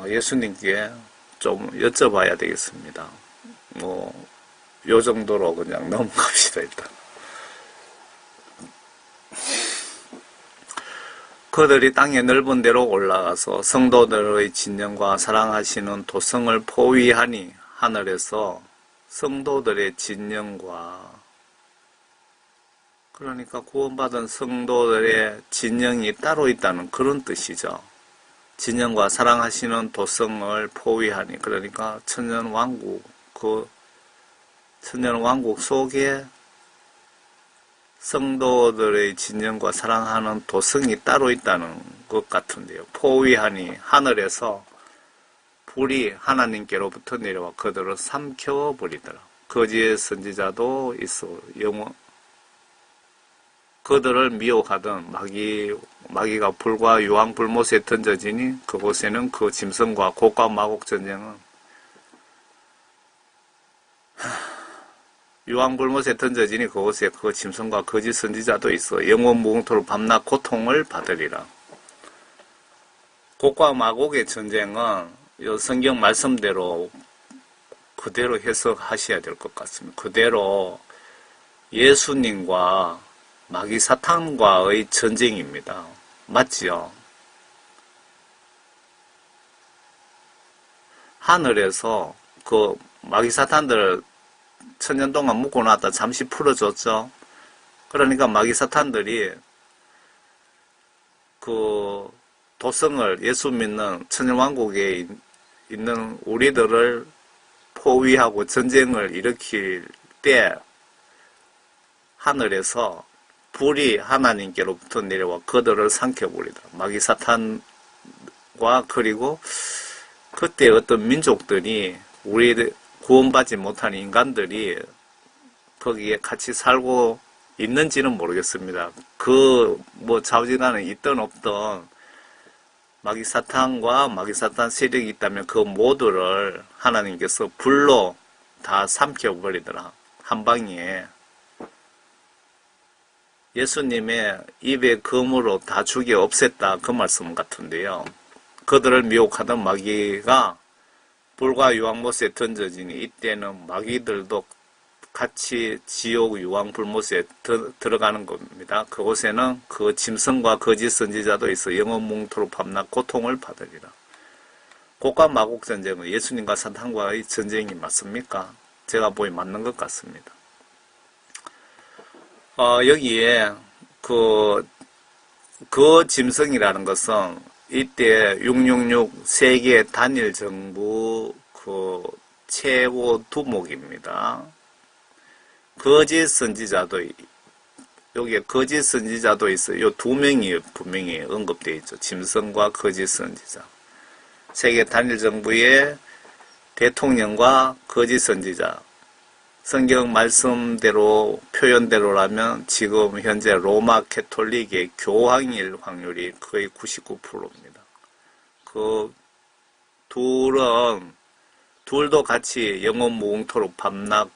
예수님께 좀 여쭤봐야 되겠습니다. 요 정도로 그냥 넘어갑시다, 일단. 그들이 땅의 넓은 데로 올라가서 성도들의 진영과 사랑하시는 도성을 포위하니 하늘에서 성도들의 진영과 그러니까 구원받은 성도들의 진영이 따로 있다는 그런 뜻이죠. 진영과 사랑하시는 도성을 포위하니 그러니까 천년왕국 그 천년왕국 속에 성도들의 진영과 사랑하는 도성이 따로 있다는 것 같은데요. 포위하니 하늘에서 불이 하나님께로부터 내려와 그들을 삼켜버리더라. 거짓 선지자도 있어 그들을 미혹하던 마귀가 불과 유황불못에 던져지니 그곳에는 그 짐승과 곡과 마곡 전쟁은 유황불못에 던져지니 그곳에 그 짐승과 거짓 선지자도 있어 영원 무궁토로 밤낮 고통을 받으리라. 곡과 마곡의 전쟁은 성경 말씀대로 그대로 해석하셔야 될 것 같습니다. 그대로 예수님과 마귀 사탄과의 전쟁입니다. 맞지요? 하늘에서 그 마귀 사탄들을 천년 동안 묶어놨다 잠시 풀어줬죠. 그러니까 마귀 사탄들이 그 도성을 예수 믿는 천년왕국에 있는 우리들을 포위하고 전쟁을 일으킬 때 하늘에서 불이 하나님께로부터 내려와 그들을 삼켜버리다. 마귀 사탄과 그리고 그때 어떤 민족들이 우리 구원받지 못한 인간들이 거기에 같이 살고 있는지는 모르겠습니다. 좌우지간에 있던 없던 마귀 사탄과 마귀 사탄 세력이 있다면 그 모두를 하나님께서 불로 다 삼켜버리더라. 한 방에. 예수님의 입에 검으로 다 죽여 없앴다. 그 말씀 같은데요. 그들을 미혹하던 마귀가 불과 유황못에 던져지니 이때는 마귀들도 같이 지옥 유황불못에 들어가는 겁니다. 그곳에는 그 짐승과 거짓 선지자도 있어 영원 뭉토록 밤낮 고통을 받으리라. 곡과 마곡 전쟁은 예수님과 사탄과의 전쟁이 맞습니까? 제가 보기 맞는 것 같습니다. 여기에 그 짐승이라는 것은 이때 666 세계 단일 정부 최고 두목입니다. 거짓 선지자도 여기에 거짓 선지자도 있어요. 요 두 명이 분명히 언급되어 있죠. 짐승과 거짓 선지자. 세계 단일 정부의 대통령과 거짓 선지자. 성경 말씀대로 표현대로라면 지금 현재 로마 캐톨릭의 교황일 확률이 거의 99%입니다. 그 둘도 같이 영원 무궁토록 밤낮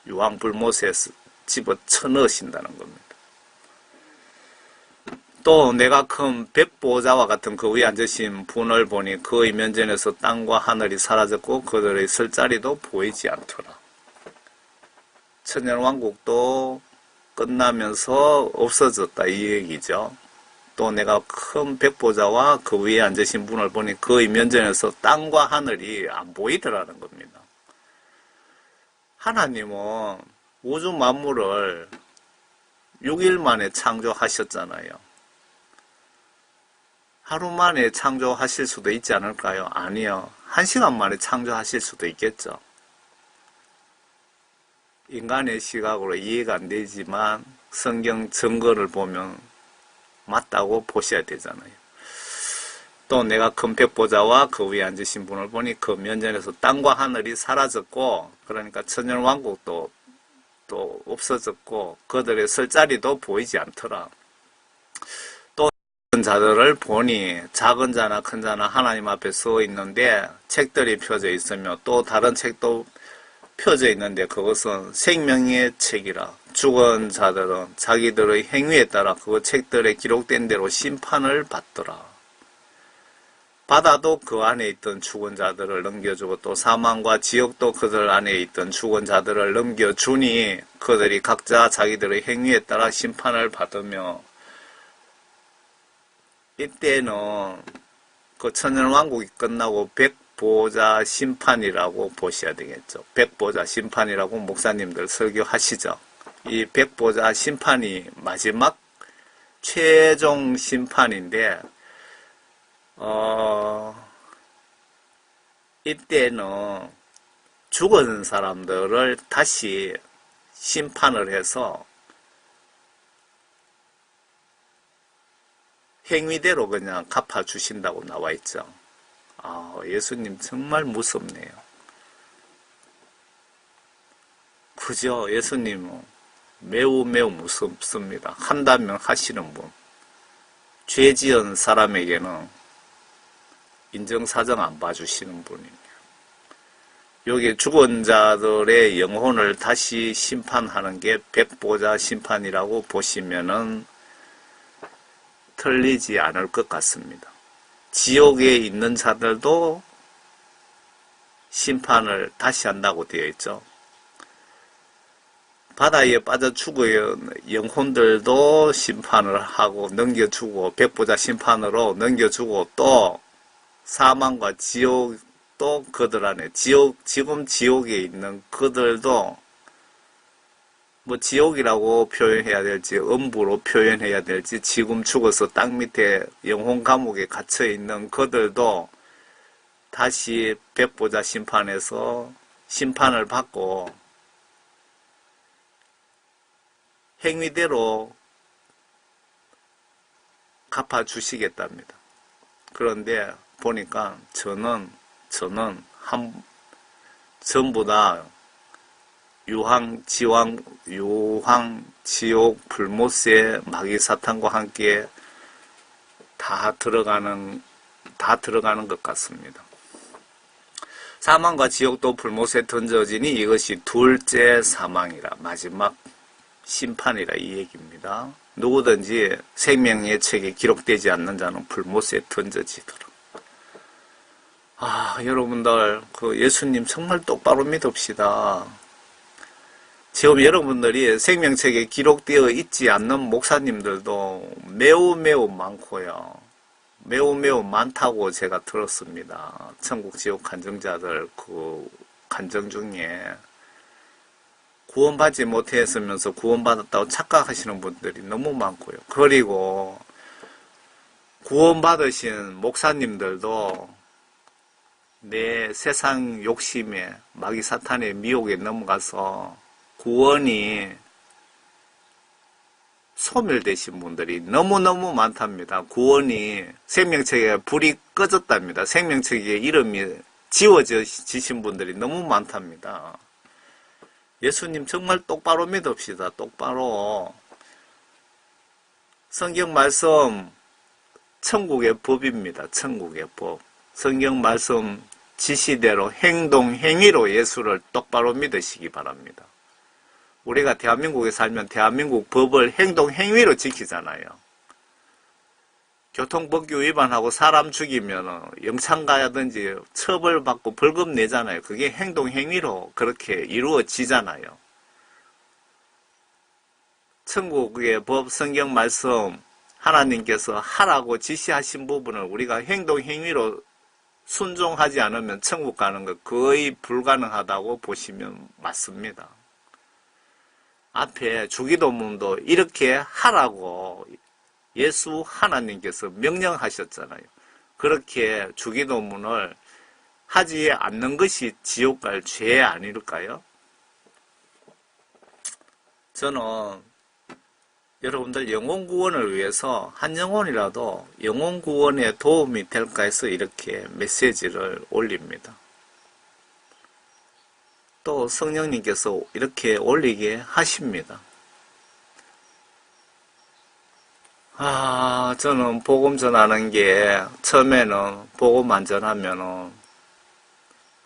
유황불못에 집어쳐 넣으신다는 겁니다. 또 내가 큰 백보자와 같은 그 위에 앉으신 분을 보니 그의 면전에서 땅과 하늘이 사라졌고 그들의 설 자리도 보이지 않더라. 천년왕국도 끝나면서 없어졌다 이 얘기죠. 또 내가 큰 백보자와 그 위에 앉으신 분을 보니 그의 면전에서 땅과 하늘이 안 보이더라는 겁니다. 하나님은 우주 만물을 6일 만에 창조하셨잖아요. 하루 만에 창조하실 수도 있지 않을까요? 아니요. 1시간 만에 창조하실 수도 있겠죠. 인간의 시각으로 이해가 안 되지만 성경 증거를 보면 맞다고 보셔야 되잖아요. 또 내가 금백보좌와 그 위에 앉으신 분을 보니 그 면전에서 땅과 하늘이 사라졌고, 그러니까 천년왕국도 또 없어졌고 그들의 설 자리도 보이지 않더라. 또 자들을 보니 작은 자나 큰 자나 하나님 앞에 서 있는데 책들이 펴져 있으며 또 다른 책도 펴져 있는데 그것은 생명의 책이라. 죽은 자들은 자기들의 행위에 따라 그 책들에 기록된 대로 심판을 받더라. 바다도 그 안에 있던 죽은 자들을 넘겨주고 또 사망과 지옥도 그들 안에 있던 죽은 자들을 넘겨주니 그들이 각자 자기들의 행위에 따라 심판을 받으며, 이때는 그 천년왕국이 끝나고 백보자 심판이라고 보셔야 되겠죠. 백보자 심판이라고 목사님들 설교하시죠. 이 백보자 심판이 마지막 최종 심판인데, 이때는 죽은 사람들을 다시 심판을 해서 행위대로 그냥 갚아주신다고 나와 있죠. 예수님 정말 무섭네요. 그죠? 예수님은 매우 무섭습니다. 한다면 하시는 분. 죄 지은 사람에게는 인정사정 안 봐주시는 분이에요. 여기 죽은 자들의 영혼을 다시 심판하는 게 백보자 심판이라고 보시면은 틀리지 않을 것 같습니다. 지옥에 있는 자들도 심판을 다시 한다고 되어 있죠. 바다에 빠져 죽은 영혼들도 심판을 하고 넘겨주고, 백보자 심판으로 넘겨주고, 또 사망과 지옥도 그들 안에, 지금 지옥에 있는 그들도 뭐 지옥이라고 표현해야 될지 음부로 표현해야 될지, 지금 죽어서 땅 밑에 영혼 감옥에 갇혀 있는 그들도 다시 백보자 심판에서 심판을 받고 행위대로 갚아주시겠답니다. 그런데 보니까 저는 전부 다 유황, 지옥, 불못새, 마귀사탄과 함께 다 들어가는 것 같습니다. 사망과 지옥도 불못에 던져지니 이것이 둘째 사망이라, 마지막 심판이라 이 얘기입니다. 누구든지 생명의 책에 기록되지 않는 자는 불못에 던져지더라. 여러분들 그 예수님 정말 똑바로 믿읍시다. 지금 여러분들이 생명책에 기록되어 있지 않는 목사님들도 매우 많고요. 매우 많다고 제가 들었습니다. 천국 지옥 간증자들 그 간증 중에 구원받지 못했으면서 구원받았다고 착각하시는 분들이 너무 많고요. 그리고 구원받으신 목사님들도 내 세상 욕심에, 마귀 사탄의 미혹에 넘어가서 구원이 소멸되신 분들이 너무너무 많답니다. 구원이 생명책에 불이 꺼졌답니다. 생명책에 이름이 지워지신 분들이 너무 많답니다. 예수님 정말 똑바로 믿읍시다. 똑바로. 성경 말씀 천국의 법입니다. 천국의 법. 성경 말씀 지시대로 행위로 예수를 똑바로 믿으시기 바랍니다. 우리가 대한민국에 살면 대한민국 법을 행위로 지키잖아요. 교통법규 위반하고 사람 죽이면 영창 가야든지 처벌받고 벌금 내잖아요. 그게 행위로 그렇게 이루어지잖아요. 천국의 법, 성경 말씀 하나님께서 하라고 지시하신 부분을 우리가 행위로 순종하지 않으면 천국 가는 것 거의 불가능하다고 보시면 맞습니다. 앞에 주기도문도 이렇게 하라고 예수 하나님께서 명령하셨잖아요. 그렇게 주기도문을 하지 않는 것이 지옥 갈 죄 아닐까요? 저는 여러분들 영혼 구원을 위해서 한 영혼이라도 영혼 구원에 도움이 될까 해서 이렇게 메시지를 올립니다. 또 성령님께서 이렇게 올리게 하십니다. 저는 복음 전하는 게 처음에는 복음만 전하면은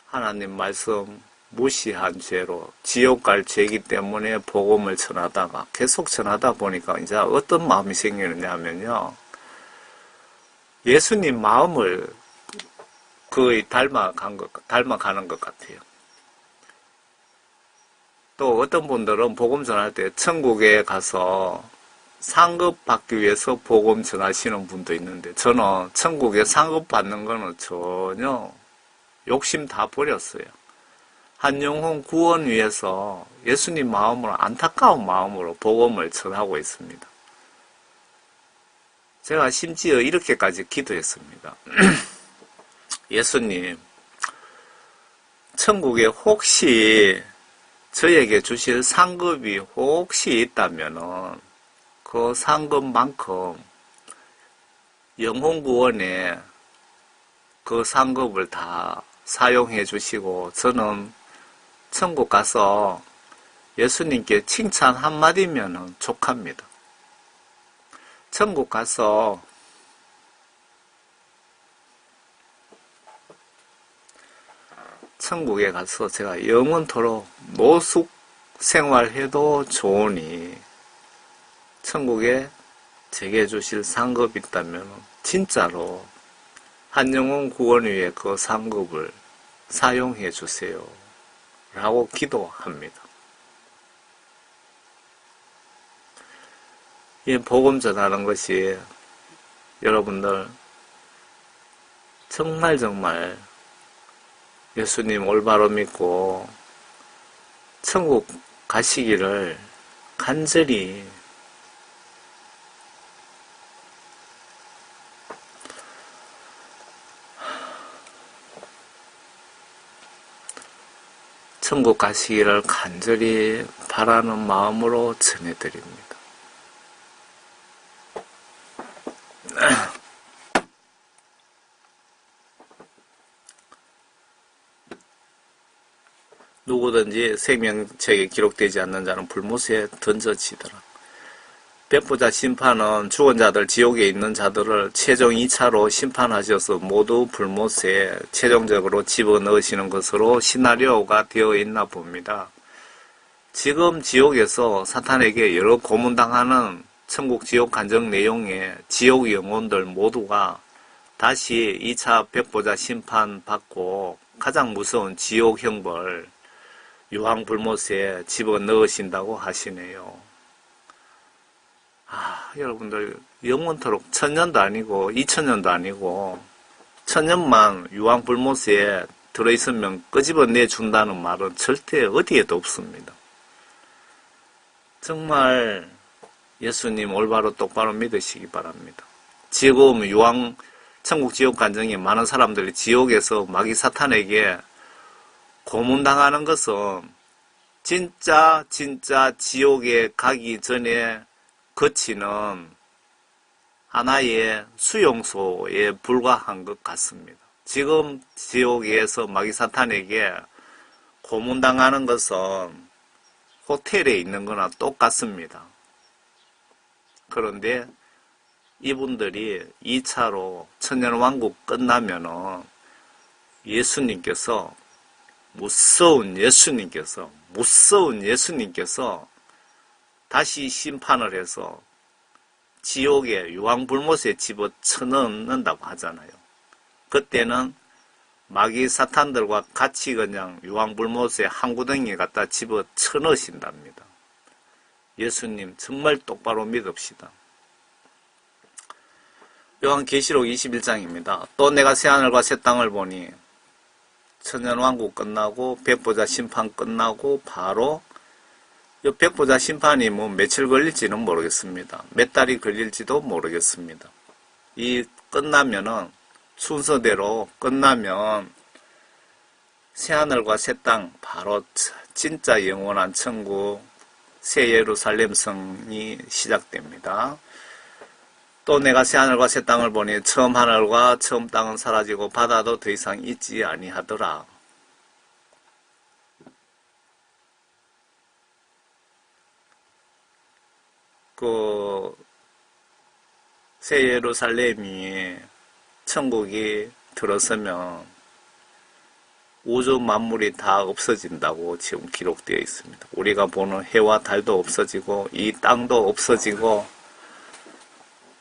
하나님 말씀 무시한 죄로 지옥 갈 죄이기 때문에 복음을 전하다가 계속 전하다 보니까 이제 어떤 마음이 생기느냐면요. 예수님 마음을 거의 닮아가는 것 같아요. 또 어떤 분들은 복음 전할 때 천국에 가서 상급 받기 위해서 복음 전하시는 분도 있는데 저는 천국에 상급 받는 거는 전혀 욕심 다 버렸어요. 한 영혼 구원 위해서 예수님 마음으로 안타까운 마음으로 복음을 전하고 있습니다. 제가 심지어 이렇게까지 기도했습니다. 예수님, 천국에 혹시 저에게 주실 상급이 혹시 있다면은 그 상급만큼 영혼 구원에 그 상급을 다 사용해 주시고 저는 천국 가서 예수님께 칭찬 한마디면 족합니다. 천국 가서 천국에 가서 제가 영원토록 노숙 생활해도 좋으니 천국에 제게 주실 상급이 있다면 진짜로 한 영혼 구원 위에 그 상급을 사용해 주세요. 라고 기도합니다. 이 복음 전하는 것이 여러분들 정말 예수님 올바로 믿고 천국 가시기를 간절히 천국 가시기를 간절히 바라는 마음으로 전해드립니다. 누구든지 생명책에 기록되지 않는 자는 불못에 던져지더라. 백보자 심판은 죽은 자들, 지옥에 있는 자들을 최종 2차로 심판하셔서 모두 불못에 최종적으로 집어넣으시는 것으로 시나리오가 되어 있나 봅니다. 지금 지옥에서 사탄에게 여러 고문당하는 천국 지옥 간정 내용의 지옥 영혼들 모두가 다시 2차 백보자 심판 받고 가장 무서운 지옥 형벌 유황 불못에 집어넣으신다고 하시네요. 여러분들 영원토록 1000년도 아니고 2000년도 아니고 1000년만 유황 불못에 들어있으면 끄집어내준다는 말은 절대 어디에도 없습니다. 정말 예수님 올바로 똑바로 믿으시기 바랍니다. 지금 유황 천국 지옥 간정에 많은 사람들이 지옥에서 마귀 사탄에게 고문당하는 것은 진짜 지옥에 가기 전에 거치는 하나의 수용소에 불과한 것 같습니다. 지금 지옥에서 마귀 사탄에게 고문당하는 것은 호텔에 있는 거나 똑같습니다. 그런데 이분들이 2차로 천년왕국 끝나면은 예수님께서 무서운 예수님께서 다시 심판을 해서 지옥에 유황불못에 집어쳐넣는다고 하잖아요. 그때는 마귀 사탄들과 같이 그냥 유황불못에 한 구덩이에 갖다 집어쳐넣으신답니다. 예수님 정말 똑바로 믿읍시다. 요한계시록 21장입니다. 또 내가 새하늘과 새 땅을 보니 천년왕국 끝나고 백보자 심판 끝나고 바로 이 백보자 심판이 뭐 며칠 걸릴지는 모르겠습니다. 몇 달이 걸릴지도 모르겠습니다. 이 끝나면은 순서대로 끝나면 새하늘과 새 땅 바로 진짜 영원한 천국 새 예루살렘 성이 시작됩니다. 또 내가 새 하늘과 새 땅을 보니 처음 하늘과 처음 땅은 사라지고 바다도 더 이상 있지 아니하더라. 새 예루살렘이 천국이 들어서면 우주 만물이 다 없어진다고 지금 기록되어 있습니다. 우리가 보는 해와 달도 없어지고 이 땅도 없어지고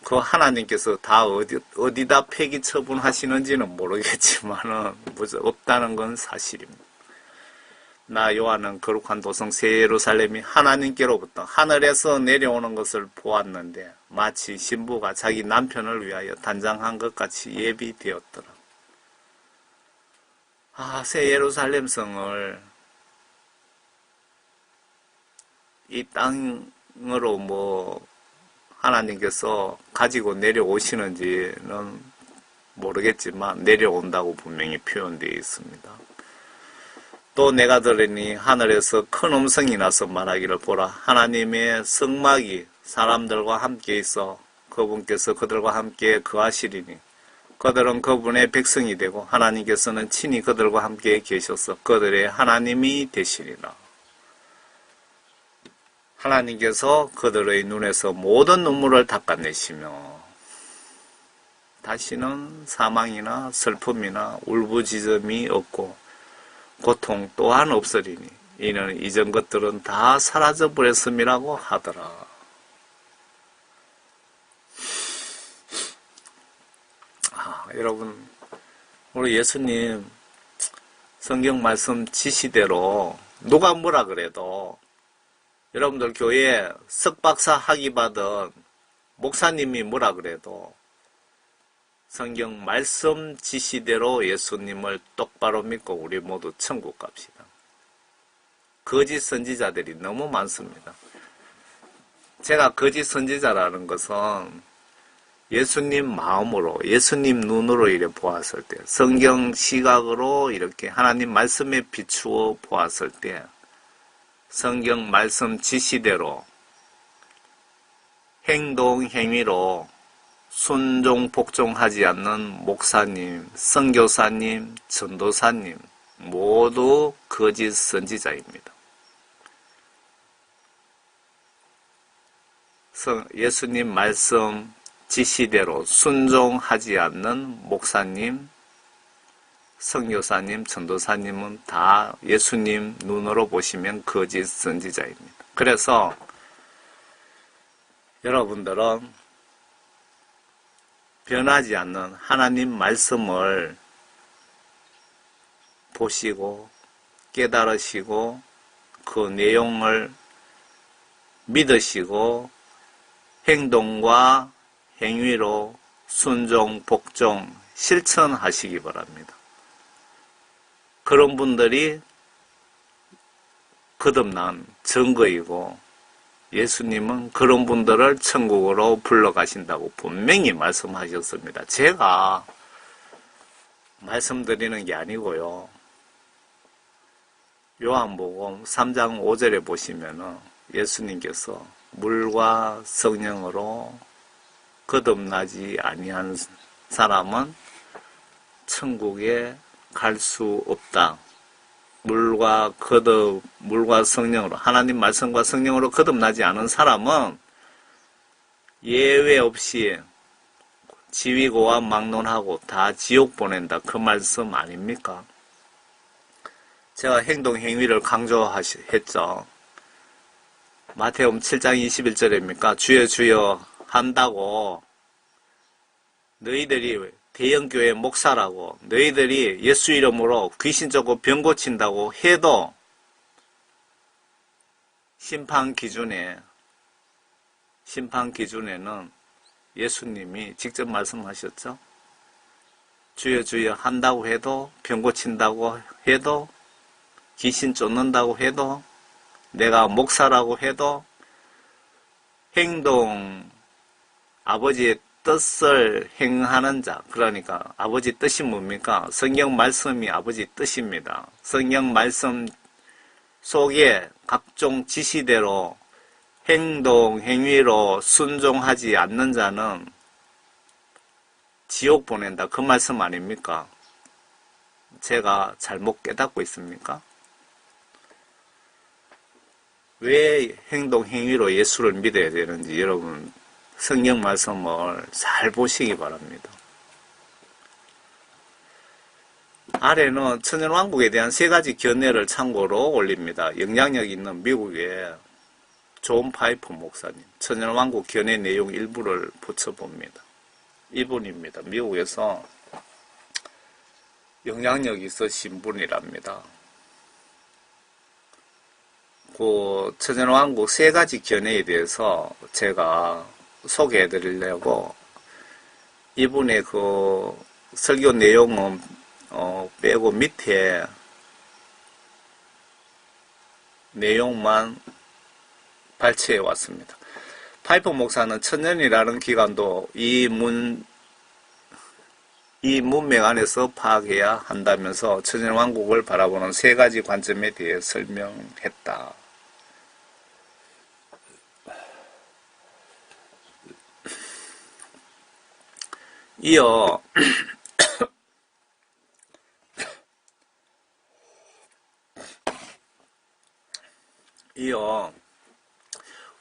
그 하나님께서 다 어디다 폐기 처분하시는지는 모르겠지만은 없다는 건 사실입니다. 나 요한은 거룩한 도성 새 예루살렘이 하나님께로부터 하늘에서 내려오는 것을 보았는데 마치 신부가 자기 남편을 위하여 단장한 것 같이 예비되었더라. 새 예루살렘 성을 이 땅으로 하나님께서 가지고 내려오시는지는 모르겠지만 내려온다고 분명히 표현되어 있습니다. 또 내가 들으니 하늘에서 큰 음성이 나서 말하기를 보라 하나님의 성막이 사람들과 함께 있어 그분께서 그들과 함께 거하시리니 그들은 그분의 백성이 되고 하나님께서는 친히 그들과 함께 계셔서 그들의 하나님이 되시리라. 하나님께서 그들의 눈에서 모든 눈물을 닦아내시며 다시는 사망이나 슬픔이나 울부짖음이 없고 고통 또한 없으리니 이는 이전 것들은 다 사라져버렸음이라고 하더라. 여러분 우리 예수님 성경 말씀 지시대로 누가 뭐라 그래도 여러분들 교회에 석박사 학위 받은 목사님이 뭐라 그래도 성경 말씀 지시대로 예수님을 똑바로 믿고 우리 모두 천국 갑시다. 거짓 선지자들이 너무 많습니다. 제가 거짓 선지자라는 것은 예수님 마음으로 예수님 눈으로 이렇게 보았을 때 성경 시각으로 이렇게 하나님 말씀에 비추어 보았을 때 성경 말씀 지시대로 행동 행위로 순종 복종하지 않는 목사님, 선교사님, 전도사님 모두 거짓 선지자입니다. 예수님 말씀 지시대로 순종하지 않는 목사님, 선교사님, 전도사님은 다 예수님 눈으로 보시면 거짓 선지자입니다. 그래서 여러분들은 변하지 않는 하나님 말씀을 보시고 깨달으시고 그 내용을 믿으시고 행동과 행위로 순종, 복종, 실천하시기 바랍니다. 그런 분들이 거듭난 증거이고 예수님은 그런 분들을 천국으로 불러가신다고 분명히 말씀하셨습니다. 제가 말씀드리는 게 아니고요. 요한복음 3장 5절에 보시면은 예수님께서 물과 성령으로 거듭나지 아니한 사람은 천국에 갈 수 없다. 물과 성령으로 하나님 말씀과 성령으로 거듭나지 않은 사람은 예외 없이 지위고와 막론하고 다 지옥 보낸다. 그 말씀 아닙니까? 제가 행동 행위를 강조했죠. 마태복음 7장 21절입니까? 주여 주여 한다고 너희들이 대형교회 목사라고 너희들이 예수 이름으로 귀신 쫓고 병 고친다고 해도 심판 기준에는 예수님이 직접 말씀하셨죠. 주여 주여 한다고 해도 병 고친다고 해도 귀신 쫓는다고 해도 내가 목사라고 해도 행동 아버지의 뜻을 행하는 자, 그러니까 아버지 뜻이 뭡니까? 성경 말씀이 아버지 뜻입니다. 성경 말씀 속에 각종 지시대로 행동, 행위로 순종하지 않는 자는 지옥 보낸다. 그 말씀 아닙니까? 제가 잘못 깨닫고 있습니까? 왜 행동, 행위로 예수를 믿어야 되는지 여러분 성경 말씀을 잘 보시기 바랍니다. 아래는 천연왕국에 대한 세 가지 견해를 참고로 올립니다. 영향력 있는 미국의 존 파이프 목사님, 천연왕국 견해 내용 일부를 붙여봅니다. 이분입니다. 미국에서 영향력 있으신 분이랍니다. 그 천연왕국 세 가지 견해에 대해서 제가 소개해 드리려고 이분의 그 설교 내용은 빼고 밑에 내용만 발췌해 왔습니다. 파이프 목사는 천년이라는 기간도 이 문맥 안에서 파악해야 한다면서 천년왕국을 바라보는 세 가지 관점에 대해 설명했다. 이어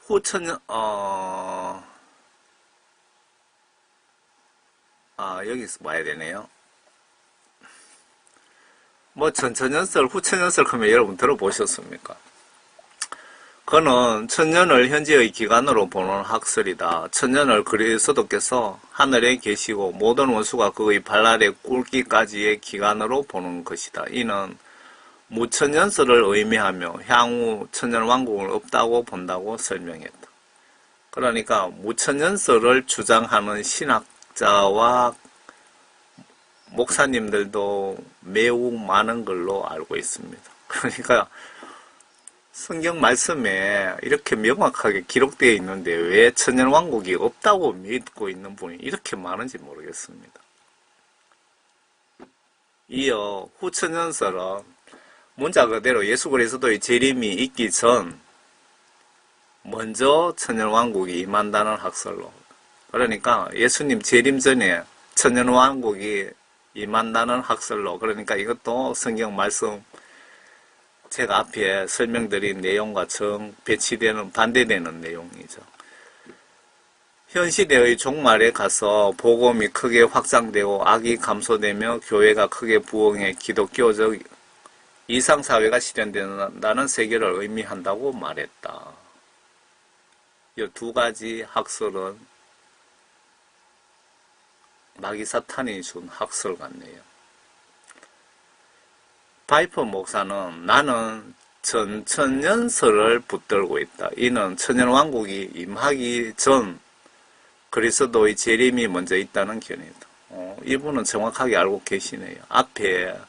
후천년 여기서 봐야 되네요. 뭐 전천연설, 후천연설 그러면 여러분 들어보셨습니까? 그는 천년을 현재의 기간으로 보는 학설이다. 천년을 그리스도께서 하늘에 계시고 모든 원수가 그의 발 아래 꿇기까지의 기간으로 보는 것이다. 이는 무천년설을 의미하며 향후 천년왕국은 없다고 본다고 설명했다. 그러니까 무천년설을 주장하는 신학자와 목사님들도 매우 많은 걸로 알고 있습니다. 그러니까 성경 말씀에 이렇게 명확하게 기록되어 있는데 왜 천년왕국이 없다고 믿고 있는 분이 이렇게 많은지 모르겠습니다. 이어 후천년설은 문자 그대로 예수 그리스도의 재림이 있기 전 먼저 천년왕국이 임한다는 학설로, 그러니까 예수님 재림 전에 천년왕국이 임한다는 학설로, 그러니까 이것도 성경 말씀 제가 앞에 설명드린 내용과 정 배치되는 반대되는 내용이죠. 현 시대의 종말에 가서 복음이 크게 확장되고 악이 감소되며 교회가 크게 부흥해 기독교적 이상사회가 실현된다는 세계를 의미한다고 말했다. 이 두 가지 학설은 마귀 사탄이 준 학설 같네요. 파이프 목사는 나는 전천년설을 붙들고 있다. 이는 천년왕국이 임하기 전 그리스도의 재림이 먼저 있다는 견해다. 이분은 정확하게 알고 계시네요. 앞에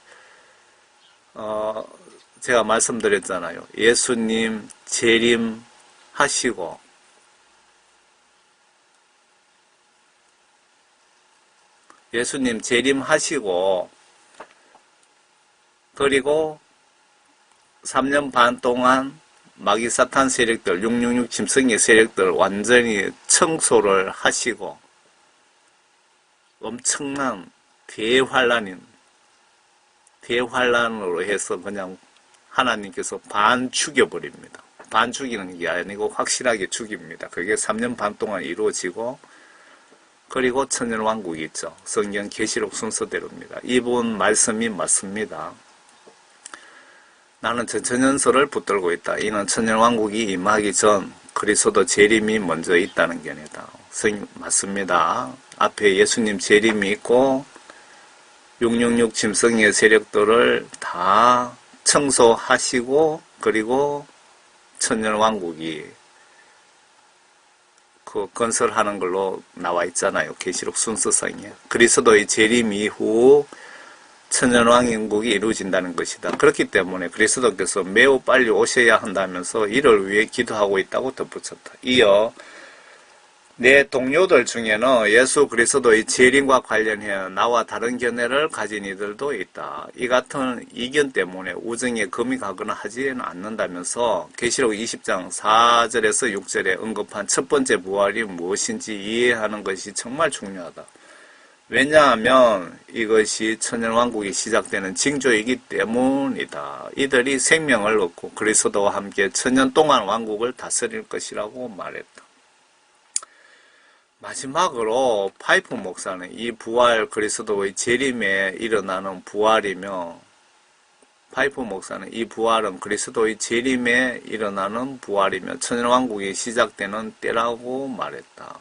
제가 말씀드렸잖아요. 예수님 재림하시고 그리고 3년 반 동안 마귀 사탄 세력들, 666 짐승의 세력들 완전히 청소를 하시고 엄청난 대환란으로 해서 그냥 하나님께서 반 죽여버립니다. 반 죽이는 게 아니고 확실하게 죽입니다. 그게 3년 반 동안 이루어지고, 그리고 천년왕국이 있죠. 성경 계시록 순서대로입니다. 이분 말씀이 맞습니다. 나는 전천년설을 붙들고 있다. 이는 천년왕국이 임하기 전 그리스도 재림이 먼저 있다는 견해다. 맞습니다. 앞에 예수님 재림이 있고 666 짐승의 세력들을 다 청소하시고, 그리고 천년왕국이 그 건설하는 걸로 나와 있잖아요. 계시록 순서상에. 그리스도의 재림 이후 천년왕국이 이루어진다는 것이다. 그렇기 때문에 그리스도께서 매우 빨리 오셔야 한다면서 이를 위해 기도하고 있다고 덧붙였다. 이어 내 동료들 중에는 예수 그리스도의 재림과 관련해 나와 다른 견해를 가진 이들도 있다. 이 같은 이견 때문에 우정에 금이 가거나 하지는 않는다면서 계시록 20장 4절에서 6절에 언급한 첫 번째 부활이 무엇인지 이해하는 것이 정말 중요하다. 왜냐하면 이것이 천년왕국이 시작되는 징조이기 때문이다. 이들이 생명을 얻고 그리스도와 함께 천년 동안 왕국을 다스릴 것이라고 말했다. 마지막으로 파이프 목사는 이 부활 그리스도의 재림에 일어나는 부활이며 파이프 목사는 이 부활은 그리스도의 재림에 일어나는 부활이며 천년왕국이 시작되는 때라고 말했다.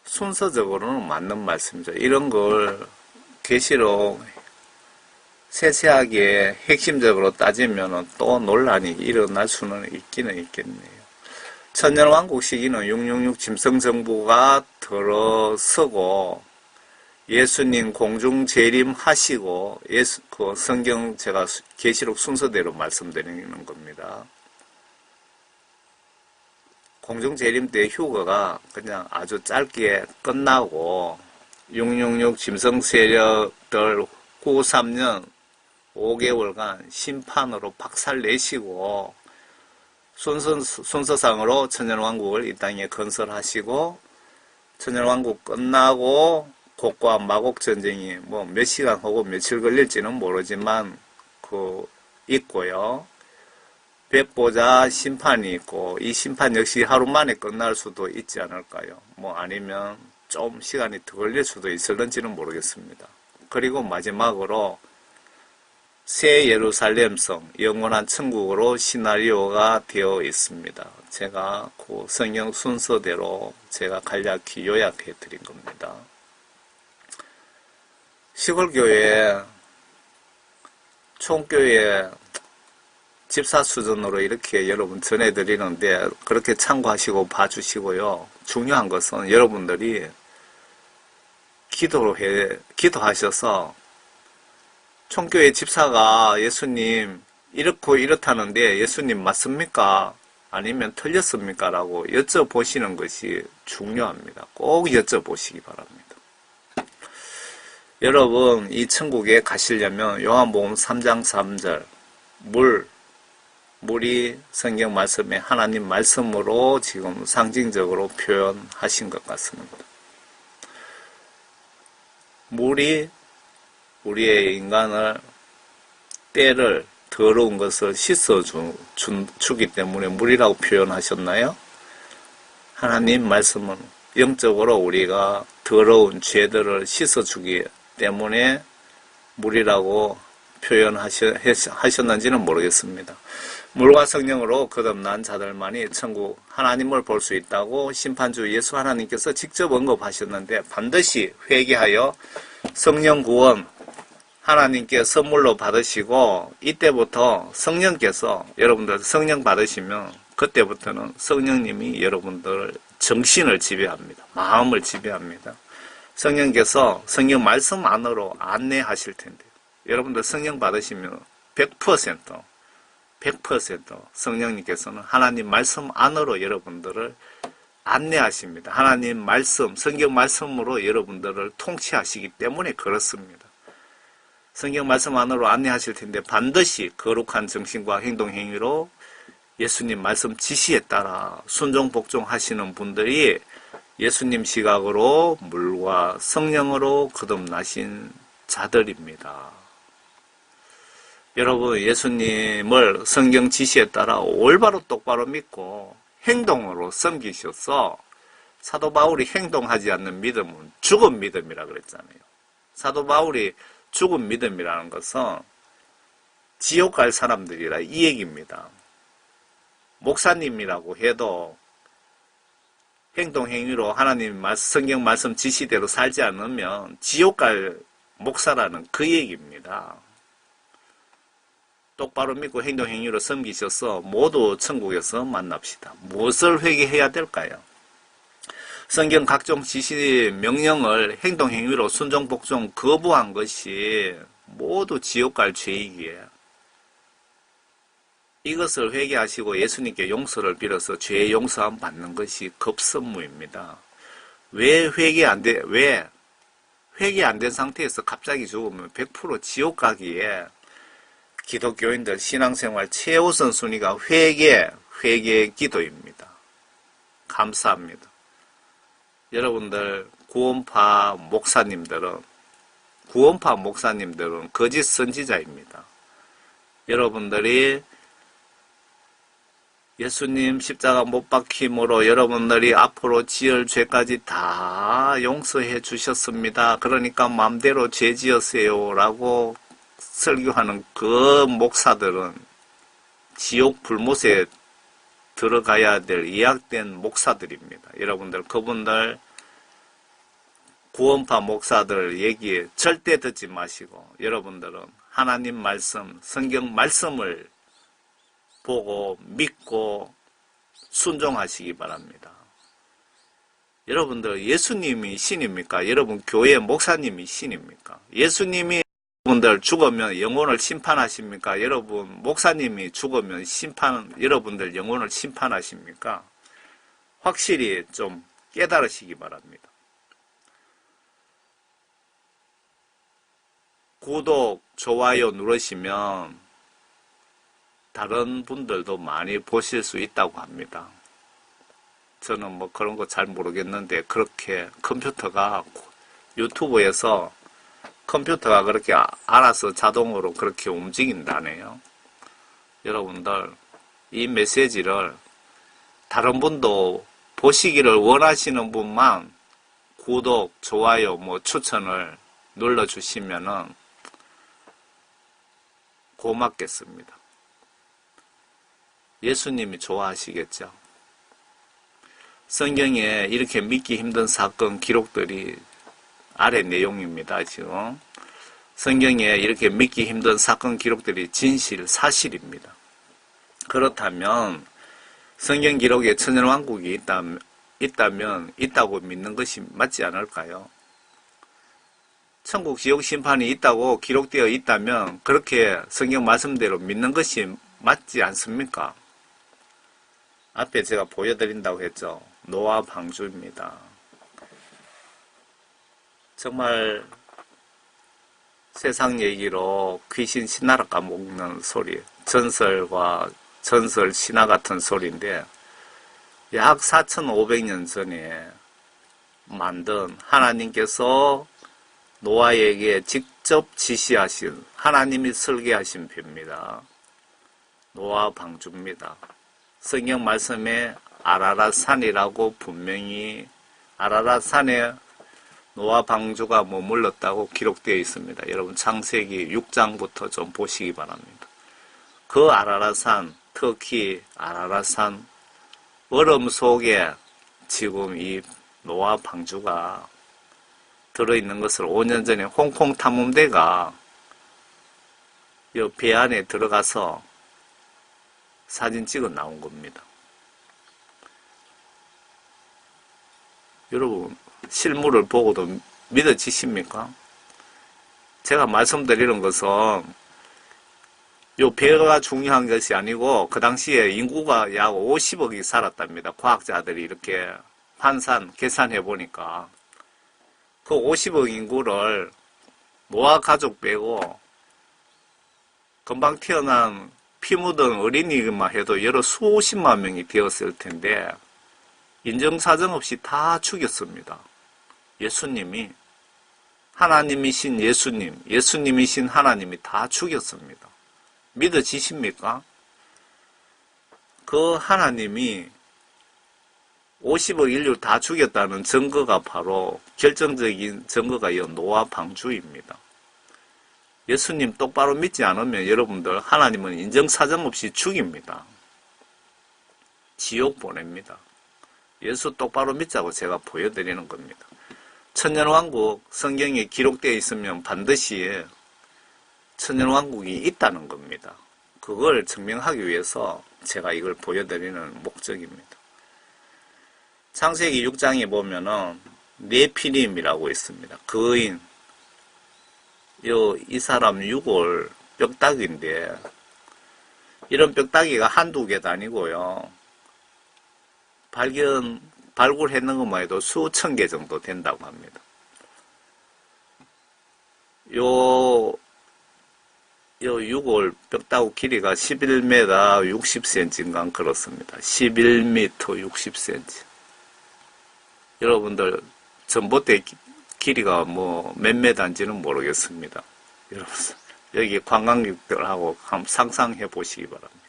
순서적으로는 맞는 말씀이죠. 이런 걸 계시록 세세하게 핵심적으로 따지면 또 논란이 일어날 수는 있기는 있겠네요. 천년왕국 시기는 666 짐승정부가 들어서고 예수님 공중 재림하시고 그 성경 제가 계시록 순서대로 말씀드리는 겁니다. 공중 재림 때 휴거가 그냥 아주 짧게 끝나고 666 짐승 세력들 93년 5개월간 심판으로 박살내시고 순서상으로 천년왕국을 이 땅에 건설하시고 천년왕국 끝나고 곡과 마곡 전쟁이 뭐 몇 시간 하고 며칠 걸릴지는 모르지만 있고요. 백보자 심판이 있고 이 심판 역시 하루 만에 끝날 수도 있지 않을까요? 뭐 아니면 좀 시간이 더 걸릴 수도 있을런지는 모르겠습니다. 그리고 마지막으로 새 예루살렘성, 영원한 천국으로 시나리오가 되어 있습니다. 제가 그 성경 순서대로 제가 간략히 요약해 드린 겁니다. 시골교회, 총교회 집사 수준으로 이렇게 여러분 전해드리는데 그렇게 참고하시고 봐주시고요. 중요한 것은 여러분들이 기도하셔서 총교회 집사가 예수님 이렇고 이렇다는데 예수님 맞습니까? 아니면 틀렸습니까? 라고 여쭤보시는 것이 중요합니다. 꼭 여쭤보시기 바랍니다. 여러분 이 천국에 가시려면 요한복음 3장 3절 물이 성경 말씀에 하나님 말씀으로 지금 상징적으로 표현하신 것 같습니다. 물이 우리의 인간을 때를 더러운 것을 씻어주기 때문에 물이라고 표현하셨나요? 하나님 말씀은 영적으로 우리가 더러운 죄들을 씻어주기 때문에 물이라고 표현하셨는지는 모르겠습니다. 물과 성령으로 거듭난 자들만이 천국 하나님을 볼 수 있다고 심판주 예수 하나님께서 직접 언급하셨는데 반드시 회개하여 성령 구원 하나님께 선물로 받으시고 이때부터 성령께서 여러분들 성령 받으시면 그때부터는 성령님이 여러분들 정신을 지배합니다. 마음을 지배합니다. 성령께서 성령 말씀 안으로 안내하실 텐데 여러분들 성령 받으시면 100% 성령님께서는 하나님 말씀 안으로 여러분들을 안내하십니다. 하나님 말씀, 성경 말씀으로 여러분들을 통치하시기 때문에 그렇습니다. 성경 말씀 안으로 안내하실 텐데 반드시 거룩한 정신과 행동 행위로 예수님 말씀 지시에 따라 순종 복종하시는 분들이 예수님 시각으로 물과 성령으로 거듭나신 자들입니다. 여러분 예수님을 성경 지시에 따라 올바로 똑바로 믿고 행동으로 섬기셔서 사도 바울이 행동하지 않는 믿음은 죽은 믿음이라 그랬잖아요. 사도 바울이 죽은 믿음이라는 것은 지옥 갈 사람들이라 이 얘기입니다. 목사님이라고 해도 행동 행위로 하나님 성경 말씀 지시대로 살지 않으면 지옥 갈 목사라는 그 얘기입니다. 똑바로 믿고 행동 행위로 섬기셔서 모두 천국에서 만납시다. 무엇을 회개해야 될까요? 성경 각종 지시 명령을 행동 행위로 순종 복종 거부한 것이 모두 지옥 갈 죄이기에 이것을 회개하시고 예수님께 용서를 빌어서 죄의 용서함 받는 것이 급선무입니다. 왜 회개 안 된 상태에서 갑자기 죽으면 100% 지옥 가기에 기독교인들 신앙생활 최우선 순위가 회개의 기도입니다. 감사합니다. 여러분들 구원파 목사님들은 거짓 선지자입니다. 여러분들이 예수님 십자가 못 박힘으로 여러분들이 앞으로 지을 죄까지 다 용서해 주셨습니다. 그러니까 마음대로 죄 지으세요 라고 설교하는 그 목사들은 지옥 불못에 들어가야 될 예약된 목사들입니다. 여러분들 그분들 구원파 목사들 얘기 절대 듣지 마시고 여러분들은 하나님 말씀, 성경 말씀을 보고 믿고 순종하시기 바랍니다. 여러분들 예수님이 신입니까? 여러분 교회 목사님이 신입니까? 예수님이 여러분들 죽으면 영혼을 심판하십니까? 여러분 목사님이 죽으면 여러분들 영혼을 심판하십니까? 확실히 좀 깨달으시기 바랍니다. 구독, 좋아요 누르시면 다른 분들도 많이 보실 수 있다고 합니다. 저는 뭐 그런 거 잘 모르겠는데 그렇게 유튜브에서 컴퓨터가 그렇게 알아서 자동으로 그렇게 움직인다네요. 여러분들 이 메시지를 다른 분도 보시기를 원하시는 분만 구독, 좋아요, 추천을 눌러주시면은 고맙겠습니다. 예수님이 좋아하시겠죠. 성경에 이렇게 믿기 힘든 사건 기록들이 아래 내용입니다. 지금 성경에 이렇게 믿기 힘든 사건 기록들이 사실입니다. 그렇다면 성경 기록에 천년왕국이 있다고 믿는 것이 맞지 않을까요? 천국 지옥 심판이 있다고 기록되어 있다면 그렇게 성경 말씀대로 믿는 것이 맞지 않습니까? 앞에 제가 보여드린다고 했죠. 노아 방주입니다. 정말 세상 얘기로 귀신 신나라 까먹는 소리, 전설 신화 같은 소리인데 약 4,500년 전에 만든 하나님께서 노아에게 직접 지시하신 하나님이 설계하신 배입니다. 노아 방주입니다. 성경 말씀에 아라랏산이라고 분명히 아라랏산에 노아 방주가 머물렀다고 기록되어 있습니다. 여러분 창세기 6장부터 좀 보시기 바랍니다. 그 아라랏산, 특히 아라랏산 얼음 속에 지금 이 노아 방주가 들어있는 것을 5년 전에 홍콩 탐험대가 이 배 안에 들어가서 사진 찍어 나온 겁니다. 여러분 실물을 보고도 믿어지십니까? 제가 말씀드리는 것은 요 배가 중요한 것이 아니고 그 당시에 인구가 약 50억이 살았답니다. 과학자들이 이렇게 계산해 보니까 그 50억 인구를 노아 가족 빼고 금방 태어난 피 묻은 어린이만 해도 여러 수십만 명이 되었을 텐데 인정사정 없이 다 죽였습니다. 예수님이 하나님이신 예수님이신 하나님이 다 죽였습니다. 믿어지십니까? 그 하나님이 50억 인류 다 죽였다는 증거가 바로 결정적인 증거가 이 노아 방주입니다. 예수님 똑바로 믿지 않으면 여러분들 하나님은 인정사정 없이 죽입니다. 지옥 보냅니다. 예수 똑바로 믿자고 제가 보여드리는 겁니다. 천년왕국 성경에 기록되어 있으면 반드시 천년왕국이 있다는 겁니다. 그걸 증명하기 위해서 제가 이걸 보여드리는 목적입니다. 창세기 6장에 보면은 네피림이라고 있습니다. 거인. 이 사람 유골 뼈다귀인데 이런 뼈다귀가 한두 개도 아니고요. 발굴했는 것만 해도 수천 개 정도 된다고 합니다. 요 6월 뼈다귀 길이가 11m 60cm인가 그렇습니다. 11m 60cm. 여러분들 전봇대 길이가 뭐 몇 메다인지는 모르겠습니다. 여러분 여기 관광객들하고 한번 상상해 보시기 바랍니다.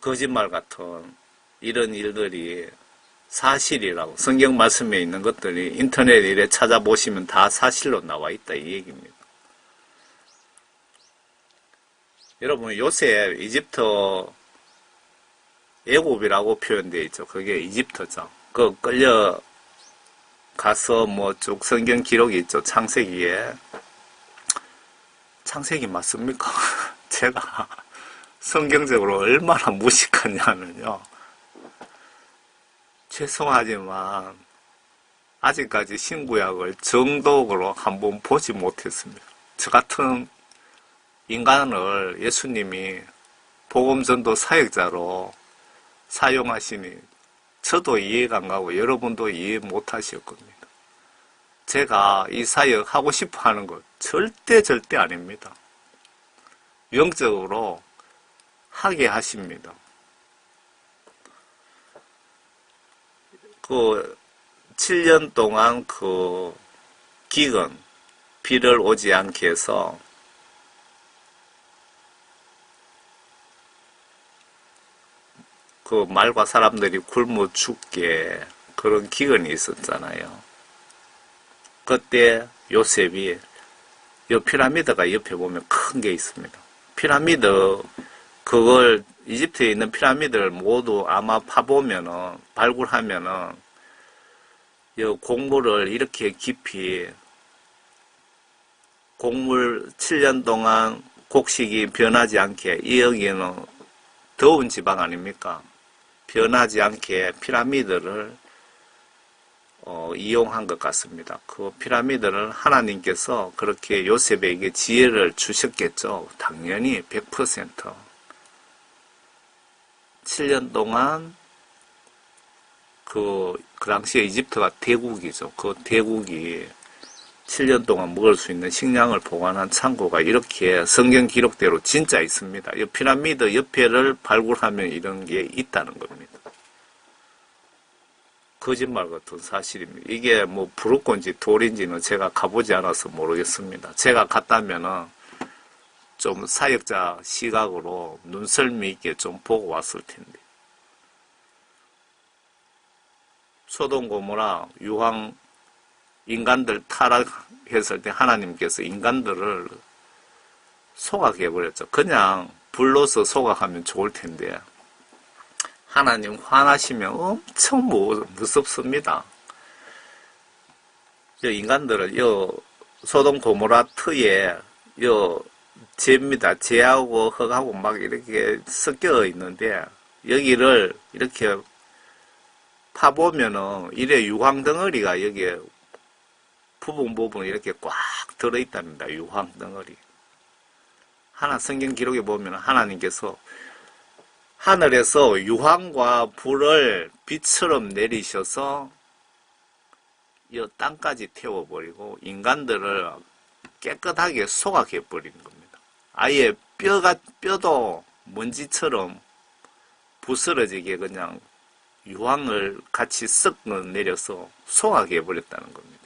거짓말 같은 이런 일들이 사실이라고 성경 말씀에 있는 것들이 인터넷에 이래 찾아보시면 다 사실로 나와 있다 이 얘기입니다. 여러분 요새 이집트 애굽이라고 표현되어 있죠. 그게 이집트죠. 그 끌려가서 뭐 쭉 성경 기록이 있죠. 창세기에. 창세기 맞습니까? 제가 성경적으로 얼마나 무식하냐면요. 죄송하지만 아직까지 신구약을 정독으로 한번 보지 못했습니다. 저 같은 인간을 예수님이 복음전도 사역자로 사용하시니 저도 이해가 안 가고 여러분도 이해 못 하실 겁니다. 제가 이 사역 하고 싶어 하는 것 절대 아닙니다. 영적으로 하게 하십니다. 그 7년 동안 그 기근, 비를 오지 않게 해서 그 말과 사람들이 굶어 죽게 그런 기근이 있었잖아요. 그때 요셉이 이 피라미드가 옆에 보면 큰 게 있습니다. 피라미드 그걸 이집트에 있는 피라미드를 모두 아마 파보면은 발굴하면은 이 곡물을 이렇게 깊이 곡물 7년 동안 곡식이 변하지 않게 이 여기는 더운 지방 아닙니까? 변하지 않게 피라미드를 이용한 것 같습니다. 그 피라미드를 하나님께서 그렇게 요셉에게 지혜를 주셨겠죠. 당연히 100%. 7년 동안 그 당시에 이집트가 대국이죠. 그 대국이 7년 동안 먹을 수 있는 식량을 보관한 창고가 이렇게 성경 기록대로 진짜 있습니다. 이 피라미드 옆에를 발굴하면 이런 게 있다는 겁니다. 거짓말 같은 사실입니다. 이게 뭐 부르건지 돌인지는 제가 가보지 않아서 모르겠습니다. 제가 갔다면은 좀 사역자 시각으로 눈썰미 있게 좀 보고 왔을 텐데. 소돔 고모라 유황 인간들 타락했을 때 하나님께서 인간들을 소각해버렸죠. 그냥 불로서 소각하면 좋을 텐데 하나님 화나시면 엄청 무섭습니다. 인간들을 소돔 고모라 터에 재입니다. 재하고 흙하고 막 이렇게 섞여 있는데 여기를 이렇게 파보면은 이래 유황 덩어리가 여기에 부분 이렇게 꽉 들어있답니다. 유황 덩어리. 성경 기록에 보면 하나님께서 하늘에서 유황과 불을 빛처럼 내리셔서 이 땅까지 태워버리고 인간들을 깨끗하게 소각해버리는 겁니다. 아예 뼈도 먼지처럼 부스러지게 그냥 유황을 같이 쓱 내려서 소각해버렸다는 겁니다.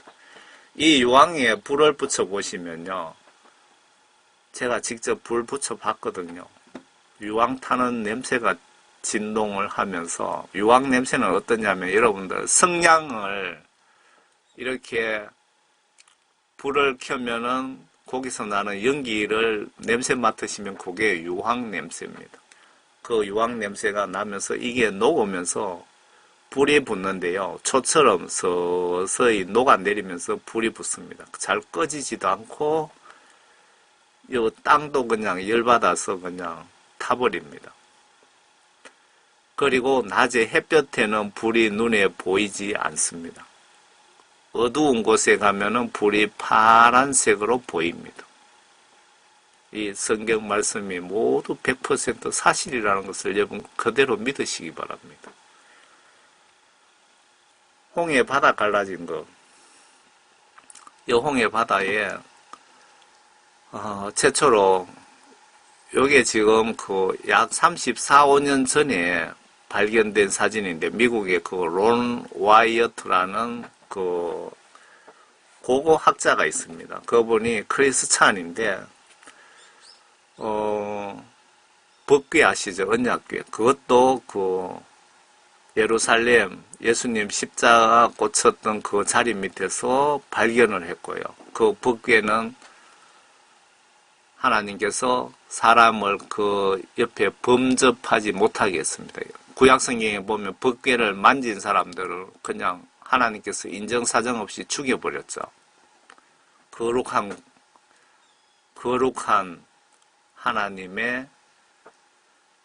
이 유황에 불을 붙여보시면요. 제가 직접 불 붙여봤거든요. 유황 타는 냄새가 진동을 하면서 유황 냄새는 어떠냐면 여러분들 성냥을 이렇게 불을 켜면은 거기서 나는 연기를 냄새 맡으시면 그게 유황 냄새입니다. 그 유황 냄새가 나면서 이게 녹으면서 불이 붙는데요. 초처럼 서서히 녹아내리면서 불이 붙습니다. 잘 꺼지지도 않고 이 땅도 그냥 열받아서 그냥 타버립니다. 그리고 낮에 햇볕에는 불이 눈에 보이지 않습니다. 어두운 곳에 가면은 불이 파란색으로 보입니다. 이 성경 말씀이 모두 100% 사실이라는 것을 여러분 그대로 믿으시기 바랍니다. 홍해 바다 갈라진 거, 이 홍해 바다에 최초로 요게 지금 그 약 34, 5년 전에 발견된 사진인데, 미국의 그 론 와이어트라는 그 고고 학자가 있습니다. 그분이 크리스 찬인데, 법궤 아시죠? 언약궤. 그것도 그 예루살렘 예수님 십자가 꽂혔던 그 자리 밑에서 발견을 했고요. 그 법궤는 하나님께서 사람을 그 옆에 범접하지 못하게 했습니다. 구약성경에 보면 법궤를 만진 사람들을 그냥 하나님께서 인정사정 없이 죽여버렸죠. 거룩한 하나님의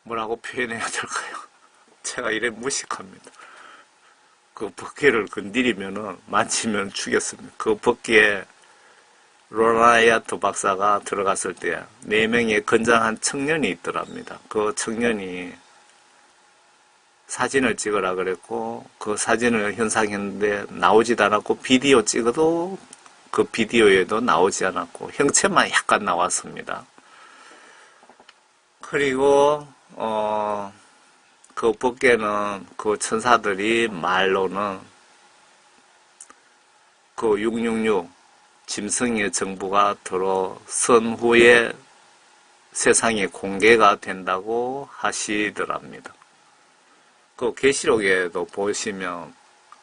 뭐라고 표현해야 될까요? 제가 이래 무식합니다. 그 법궤를 건드리면은 만지면 죽였습니다. 그 법궤에 로나야트 박사가 들어갔을 때 4명의 건장한 청년이 있더랍니다. 그 청년이 사진을 찍으라 그랬고 그 사진을 현상했는데 나오지도 않았고 비디오 찍어도 그 비디오에도 나오지 않았고 형체만 약간 나왔습니다. 그리고 그 법궤는 그 천사들이 말로는 그 666 짐승의 정부가 들어선 후에 세상에 공개가 된다고 하시더랍니다. 그 계시록에도 보시면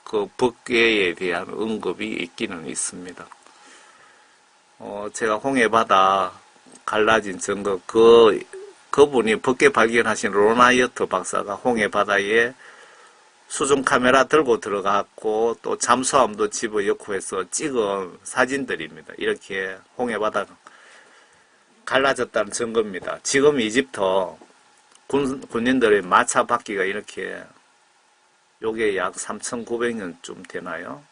그 법궤에 대한 언급이 있기는 있습니다. 제가 홍해바다 갈라진 증거, 그분이 법궤 발견하신 로나이어트 박사가 홍해바다에 수중 카메라 들고 들어갔고 또 잠수함도 집어넣고 해서 찍은 사진들입니다. 이렇게 홍해바다가 갈라졌다는 증거입니다. 지금 이집트 군인들의 마차 바퀴가 이렇게 요게 약 3,900년쯤 되나요?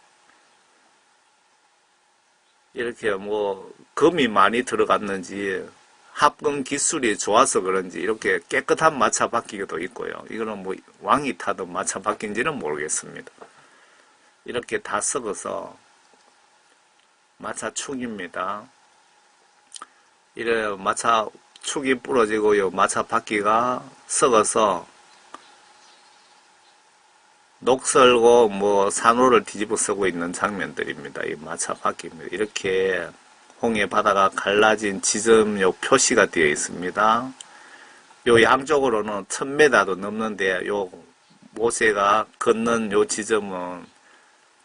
이렇게 뭐 금이 많이 들어갔는지 합금 기술이 좋아서 그런지 이렇게 깨끗한 마차 바퀴도 있고요. 이거는 뭐 왕이 타던 마차 바퀴인지는 모르겠습니다. 이렇게 다 썩어서 마차 축입니다. 이래 마차 축이 부러지고요. 마차 바퀴가 썩어서 녹슬고 뭐 산호를 뒤집어 쓰고 있는 장면들입니다. 이 마차 바퀴입니다. 이렇게 홍해 바다가 갈라진 지점 요 표시가 되어 있습니다. 요 양쪽으로는 1000m도 넘는데 요 모세가 걷는 요 지점은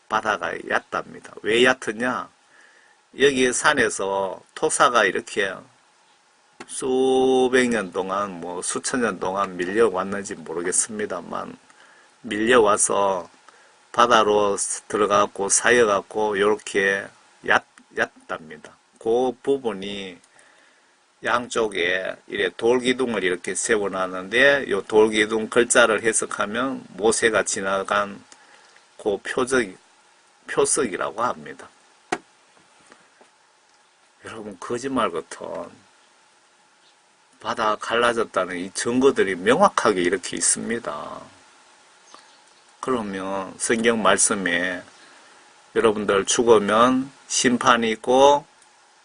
바다가 얕답니다. 왜 얕으냐? 여기 산에서 토사가 이렇게 수백 년 동안 뭐 수천 년 동안 밀려왔는지 모르겠습니다만 밀려와서 바다로 들어가고 쌓여갖고 요렇게 얕답니다. 그 부분이 양쪽에 이래 돌기둥을 이렇게 세워놨는데 요 돌기둥 글자를 해석하면 모세가 지나간 그 표석이라고 합니다. 여러분 거짓말 같은 바다 갈라졌다는 이 증거들이 명확하게 이렇게 있습니다. 그러면 성경 말씀에 여러분들 죽으면 심판이 있고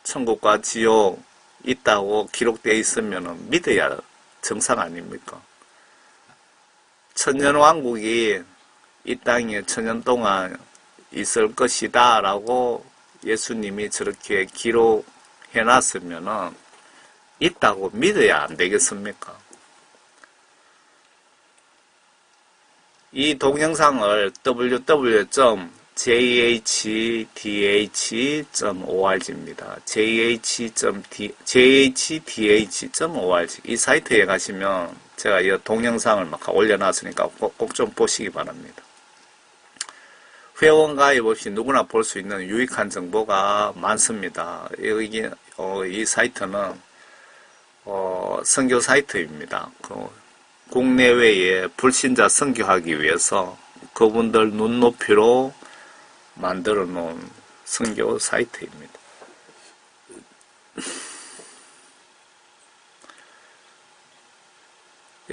천국과 지옥 있다고 기록되어 있으면 믿어야 정상 아닙니까? 천년왕국이 이 땅에 천년 동안 있을 것이다 라고 예수님이 저렇게 기록해놨으면 있다고 믿어야 안 되겠습니까? 이 동영상을 www.jhdh.org입니다. jhdh.org 이 사이트에 가시면 제가 이 동영상을 막 올려놨으니까 꼭 좀 보시기 바랍니다. 회원 가입 없이 누구나 볼 수 있는 유익한 정보가 많습니다. 여기 이 사이트는 선교 사이트입니다. 국내외에 불신자 선교하기 위해서 그분들 눈높이로 만들어 놓은 선교 사이트입니다.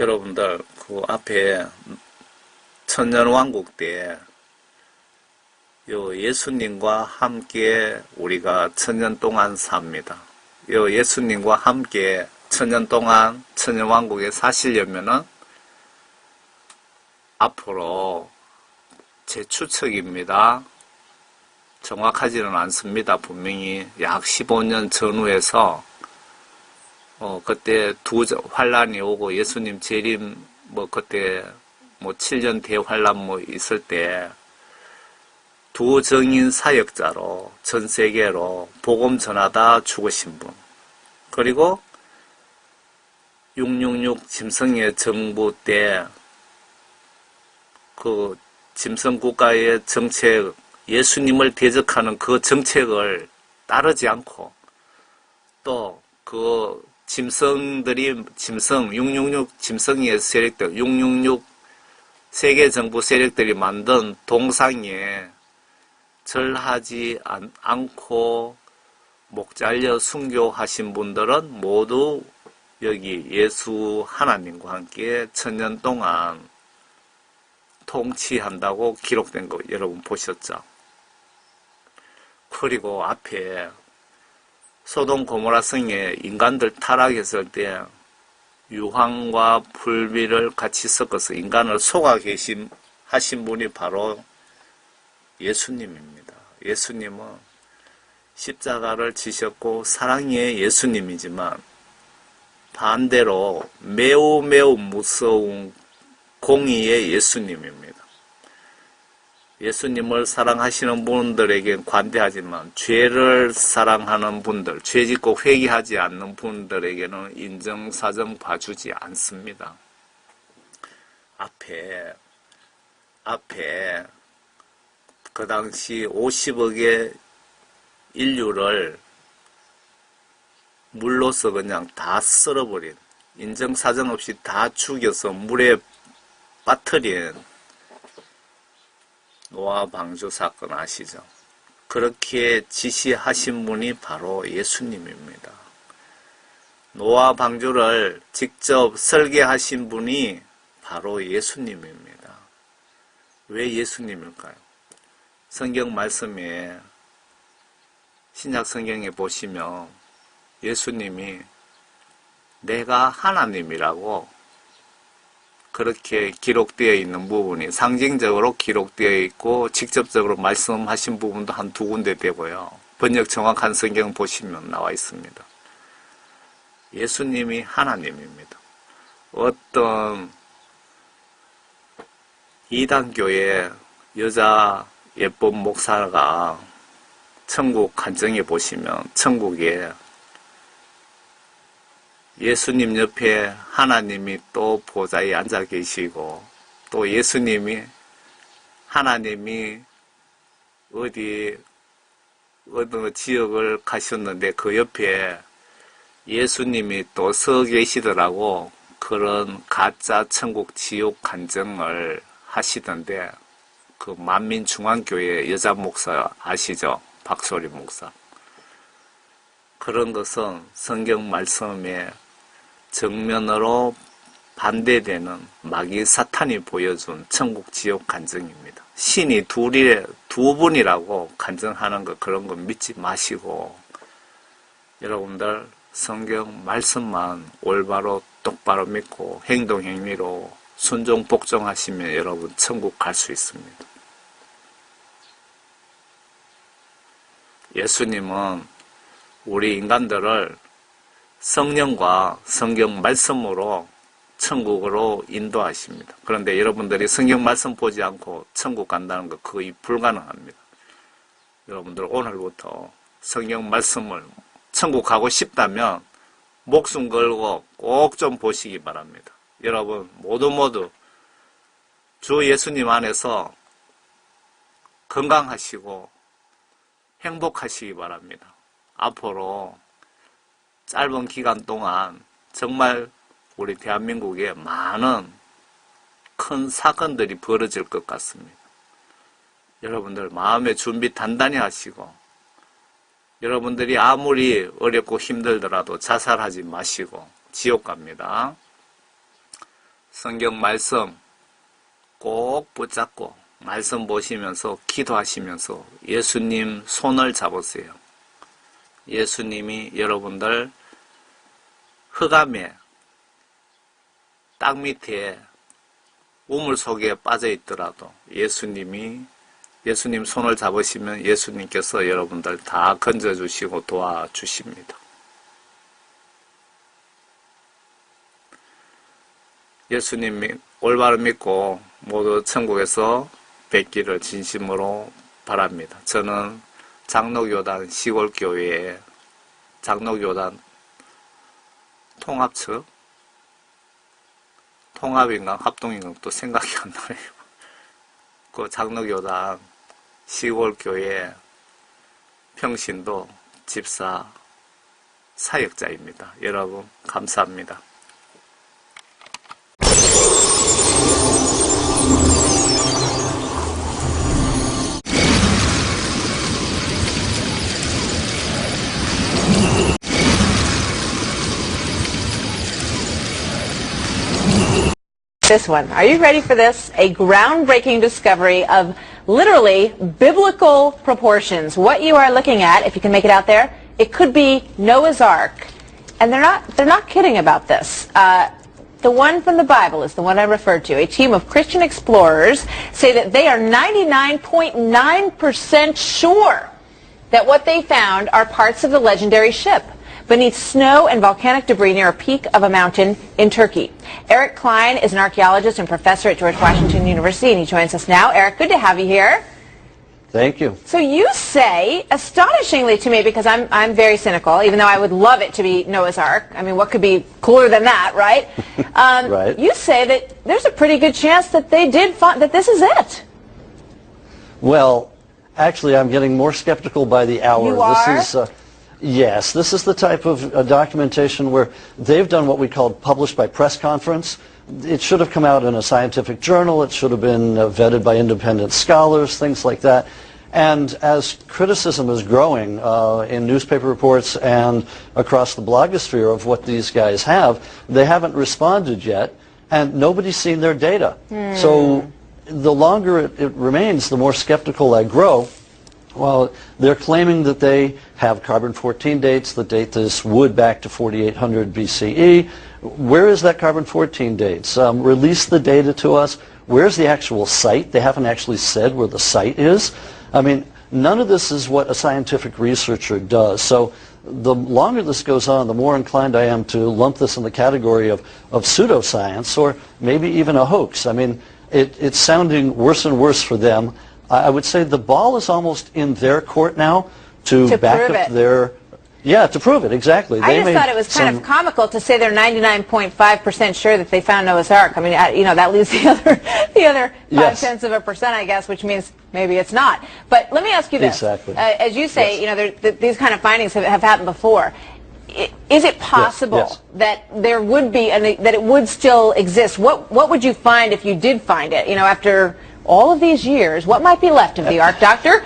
여러분들 그 앞에 천년왕국 때 요 예수님과 함께 우리가 천년 동안 삽니다. 요 예수님과 함께 천년 동안 천년왕국에 사시려면은 앞으로 제 추측입니다. 정확하지는 않습니다. 분명히 약 15년 전후에서 그때 환란이 오고 예수님 재림 그때 7년 대환란 있을 때 두 정인 사역자로 전 세계로 복음 전하다 죽으신 분, 그리고 666 짐승의 정부 때 그 짐승 국가의 정책, 예수님을 대적하는 그 정책을 따르지 않고 또 그 짐승들이 666 짐승의 세력들, 666 세계 정부 세력들이 만든 동상에 절하지 않고 목 잘려 순교하신 분들은 모두 여기 예수 하나님과 함께 천년 동안 통치한다고 기록된 거 여러분 보셨죠? 그리고 앞에 소돔 고모라 성에 인간들 타락했을 때 유황과 불비를 같이 섞어서 인간을 속아게 하신 분이 바로 예수님입니다. 예수님은 십자가를 지셨고 사랑의 예수님이지만 반대로 매우 무서운 공의의 예수님입니다. 예수님을 사랑하시는 분들에겐 관대하지만 죄를 사랑하는 분들, 죄 짓고 회개하지 않는 분들에게는 인정사정 봐주지 않습니다. 앞에 그 당시 50억의 인류를 물로서 그냥 다 썰어버린, 인정사정 없이 다 죽여서 물에 빠뜨린 노아 방주 사건 아시죠? 그렇게 지시하신 분이 바로 예수님입니다. 노아 방주를 직접 설계하신 분이 바로 예수님입니다. 왜 예수님일까요? 성경 말씀에 신약 성경에 보시면 예수님이 내가 하나님이라고 그렇게 기록되어 있는 부분이 상징적으로 기록되어 있고 직접적으로 말씀하신 부분도 한 두 군데 되고요. 번역 정확한 성경 보시면 나와 있습니다. 예수님이 하나님입니다. 어떤 이단교의 여자 예쁜 목사가 천국 간증해 보시면 천국에 예수님 옆에 하나님이 또 보좌에 앉아 계시고 또 예수님이 하나님이 어느 지역을 가셨는데 그 옆에 예수님이 또 서 계시더라고. 그런 가짜 천국 지옥 간증을 하시던데 그 만민중앙교회 여자 목사 아시죠? 박소리 목사. 그런 것은 성경 말씀에 정면으로 반대되는 마귀 사탄이 보여준 천국 지옥 간증입니다. 신이 두 분이라고 간증하는 거 그런 거 믿지 마시고 여러분들 성경 말씀만 올바로 똑바로 믿고 행동 행위로 순종 복종하시면 여러분 천국 갈 수 있습니다. 예수님은 우리 인간들을 성령과 성경 말씀으로 천국으로 인도하십니다. 그런데 여러분들이 성경 말씀 보지 않고 천국 간다는 거 거의 불가능합니다. 여러분들 오늘부터 성경 말씀을 천국 가고 싶다면 목숨 걸고 꼭 좀 보시기 바랍니다. 여러분 모두 주 예수님 안에서 건강하시고 행복하시기 바랍니다. 앞으로 짧은 기간 동안 정말 우리 대한민국에 많은 큰 사건들이 벌어질 것 같습니다. 여러분들 마음의 준비 단단히 하시고 여러분들이 아무리 어렵고 힘들더라도 자살하지 마시고 지옥 갑니다. 성경 말씀 꼭 붙잡고 말씀 보시면서 기도하시면서 예수님 손을 잡으세요. 예수님이 여러분들 흑암에 땅 밑에 우물 속에 빠져 있더라도 예수님 손을 잡으시면 예수님께서 여러분들 다 건져주시고 도와주십니다. 예수님 올바로 믿고 모두 천국에서 뵙기를 진심으로 바랍니다. 저는 장로교단 시골교회의 장로교단 통합처 통합인가 합동인가 또 생각이 안 나요. 그 장로교단 시골교회 평신도 집사 사역자입니다. 여러분 감사합니다. This one. Are you ready for this? A groundbreaking discovery of literally biblical proportions. What you are looking at, if you can make it out there, it could be Noah's Ark. And they're not kidding about this. The one from the Bible is the one I referred to. A team of Christian explorers say that they are 99.9% sure that what they found are parts of the legendary ship beneath snow and volcanic debris near a peak of a mountain in Turkey. Eric Klein is an archaeologist and professor at George Washington University, and he joins us now. Eric, good to have you here. Thank you. So you say, astonishingly to me, because I'm very cynical, even though I would love it to be Noah's Ark. I mean, what could be cooler than that, right? Right. You say that there's a pretty good chance that they did find that this is it. Well, actually, I'm getting more skeptical by the hour. You are? This is, yes, this is the type of documentation where they've done what we call published by press conference. It should have come out in a scientific journal. It should have been vetted by independent scholars, things like that. And as criticism is growing in newspaper reports and across the blogosphere of what these guys have, they haven't responded yet, and nobody's seen their data. So the longer it remains, the more skeptical I grow. Well, they're claiming that they have carbon-14 dates that date this wood back to 4800 BCE. Where is that carbon-14 dates? Release the data to us. Where's the actual site? They haven't actually said where the site is. I mean, none of this is what a scientific researcher does. So the longer this goes on, the more inclined I am to lump this in the category of pseudoscience or maybe even a hoax. I mean, it's sounding worse and worse for them. I would say the ball is almost in their court now to back up their... Yeah, to prove it, exactly. I just thought it was kind of comical to say they're 99.5% sure that they found Noah's Ark. I mean, you know, that leaves the other 0.5%, I guess, which means maybe it's not. But let me ask you this. Exactly. As you say, you know, these kind of findings have happened before. Is it possible that there would be, that it would still exist? What would you find if you did find it? You know, after all of these years, what might be left of the Ark, Doctor?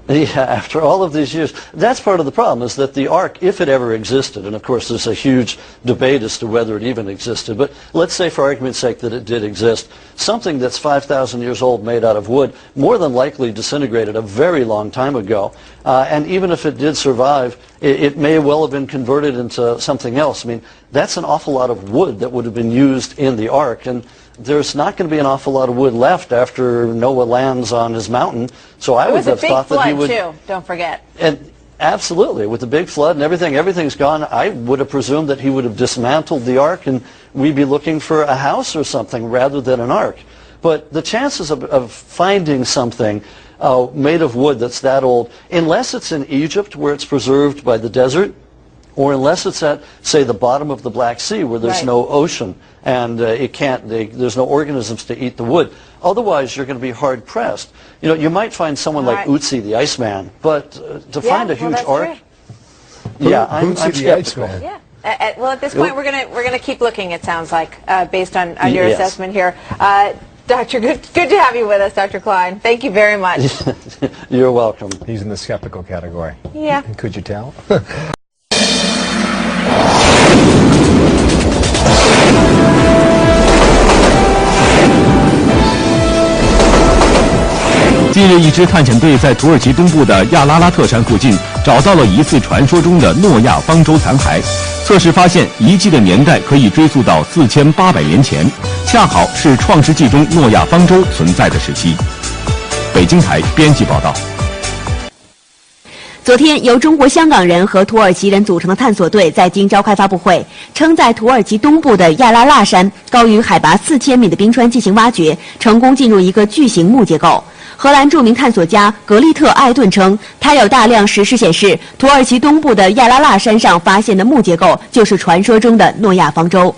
Yeah, after all of these years, that's part of the problem, is that the Ark, if it ever existed, and of course there's a huge debate as to whether it even existed, but let's say for argument's sake that it did exist, something that's 5,000 years old made out of wood more than likely disintegrated a very long time ago. And even if it did survive, it may well have been converted into something else. I mean, that's an awful lot of wood that would have been used in the Ark, and there's not going to be an awful lot of wood left after Noah lands on his mountain. So I would have thought that he would... It was a big flood, too, don't forget. And absolutely, with the big flood and everything's gone, I would have presumed that he would have dismantled the Ark and we'd be looking for a house or something rather than an Ark. But the chances of finding something made of wood that's that old, unless it's in Egypt where it's preserved by the desert, or unless it's at, say, the bottom of the Black Sea where there's no ocean and there's no organisms to eat the wood. Otherwise, you're going to be hard-pressed. You know, you might find someone like Ötzi the Iceman, but to find a huge Ark... Yeah, I'm skeptical. Yeah. Well, at this point, we're gonna keep looking, it sounds like, based on your assessment here. Doctor, good to have you with us, Dr. Klein. Thank you very much. You're welcome. He's in the skeptical category. Yeah. Could you tell? 近日，一支探险队在土耳其东部的亚拉拉特山附近找到了疑似传说中的诺亚方舟残骸。测试发现，遗迹的年代可以追溯到4800年前，恰好是创世纪中诺亚方舟存在的时期。北京台编辑报道。昨天，由中国香港人和土耳其人组成的探索队在京召开发布会，称在土耳其东部的亚拉腊山高于海拔4000米的冰川进行挖掘，成功进入一个巨型木结构。荷兰著名探索家格利特·艾顿称，他有大量石狮显示，土耳其东部的亚拉腊山上发现的木结构就是传说中的诺亚方舟。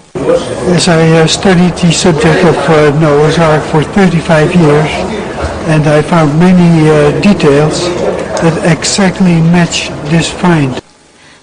Yes, I studied the subject of Noah's Ark for 35 years, and I found many details that exactly match this find.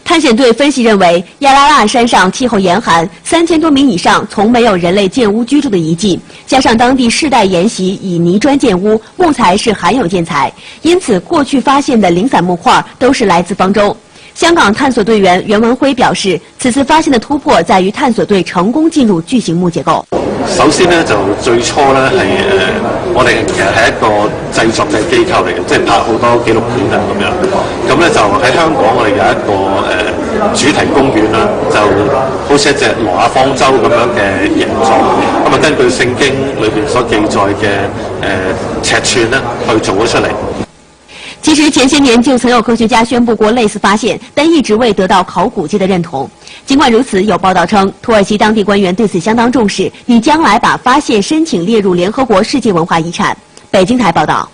探险队分析认为，亚拉腊山上气候严寒，3000多米以上从没有人类建屋居住的遗迹，加上当地世代沿袭以泥砖建屋，木材是罕有建材，因此过去发现的零散木块都是来自方舟。香港探索队员袁文辉表示，此次發現的突破在於探索隊成功進入巨型木結構。首先呢，就最初呢係我哋其實係一個製作嘅機構嚟嘅，即係拍好多紀錄片啊咁樣。咁呢就喺香港我哋有一個主題公園啦，就好似一隻挪亞方舟咁樣嘅形狀。咁啊根據聖經裏邊所記載嘅尺寸呢去做咗出嚟。其實前些年就曾有科學家宣布過類似發現，但一直未得到考古界的認同。儘管如此，有報道稱，土耳其當地官員對此相當重視，擬將來把發現申請列入聯合國世界文化遺產。北京台報道。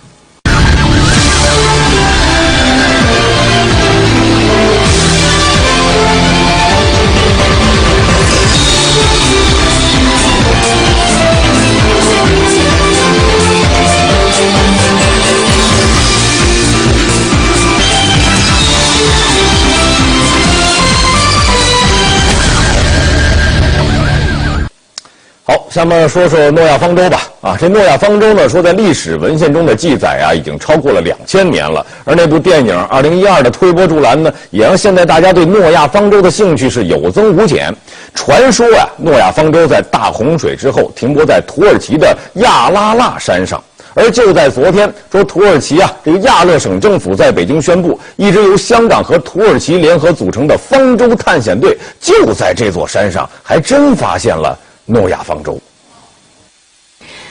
好，下面说说诺亚方舟吧。这诺亚方舟呢，说在历史文献中的记载已经超过了2000年了。而那部电影2012的推波助澜呢，也让现在大家对诺亚方舟的兴趣是有增无减。传说诺亚方舟在大洪水之后停泊在土耳其的亚拉腊山上。而就在昨天，说土耳其这个亚勒省政府在北京宣布，一支由香港和土耳其联合组成的方舟探险队就在这座山上，还真发现了诺亚方舟。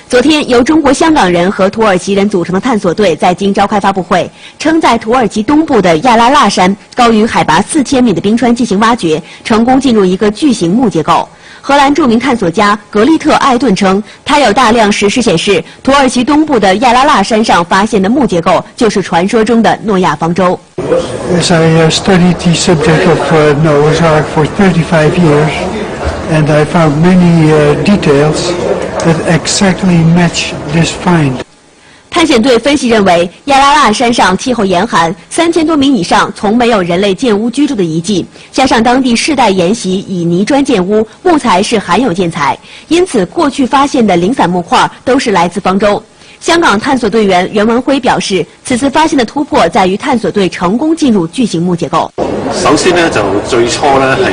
昨天，由中国香港人和土耳其人组成的探索队在京召开发布会，称在土耳其东部的亚拉腊山高于海拔4000米的冰川进行挖掘，成功进入一个巨型木结构。荷兰著名探索家格利特·艾顿称，他有大量石狮显示，土耳其东部的亚拉腊山上发现的木结构就是传说中的诺亚方舟。Yes, I studied the subject of Noah's Ark for 35 years, and I found many details that exactly match this find. 探险队分析认为，亚拉腊山上气候严寒，3000多米以上从没有人类建屋居住的遗迹，加上当地世代沿袭以泥砖建屋，木材是罕有建材，因此过去发现的零散木块都是来自方舟。香港探索队員袁文輝表示，此次發現的突破在於探索隊成功進入巨型木結構。首先呢，就最初呢係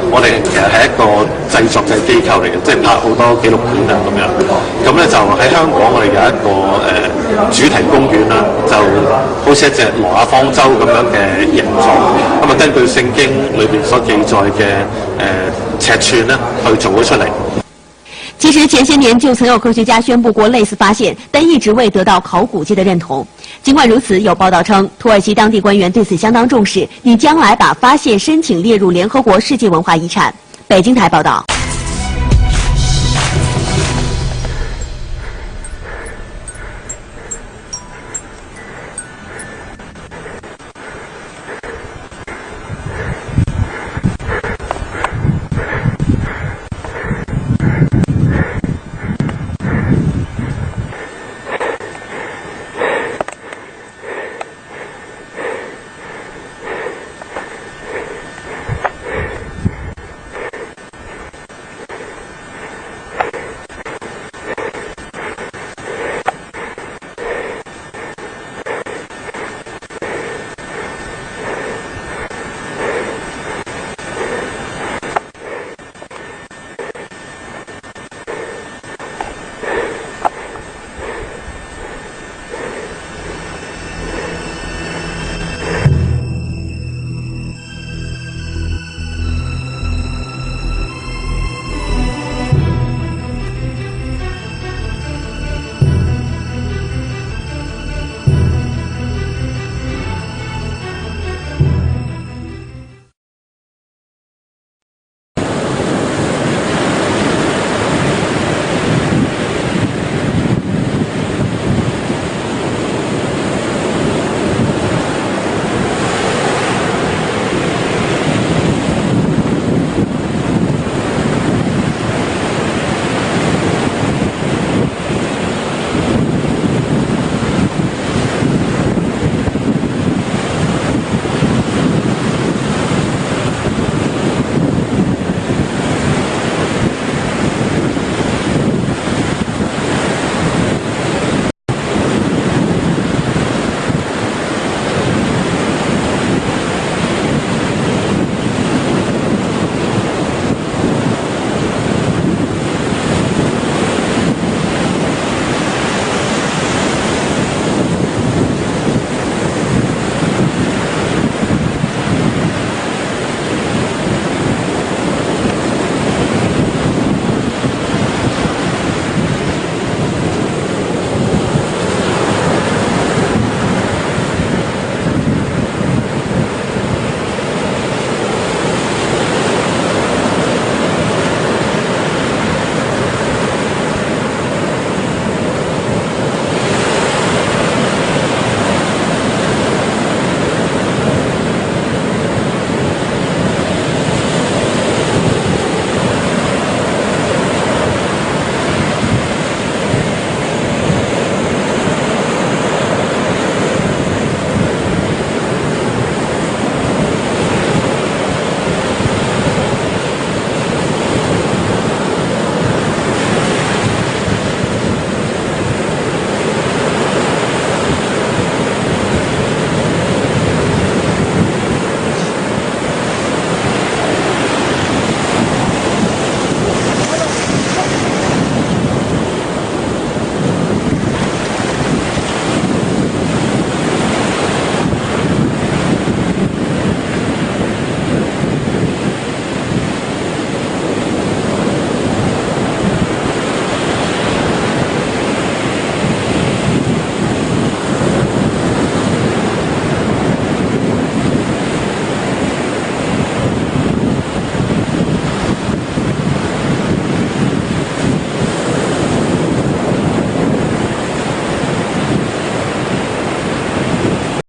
我哋其實係一個製作嘅機構嚟嘅，即係拍好多紀錄片啊咁樣。咁呢就喺香港我哋有一個主題公園啦，就好似一隻挪亞方舟咁樣嘅形狀。咁啊根據聖經裏邊所記載嘅尺寸呢去做咗出嚟。其實前些年就曾有科學家宣布過類似發現，但一直未得到考古界的認同。儘管如此，有報道稱，土耳其當地官員對此相當重視，擬將來把發現申請列入聯合國世界文化遺產。北京台報道。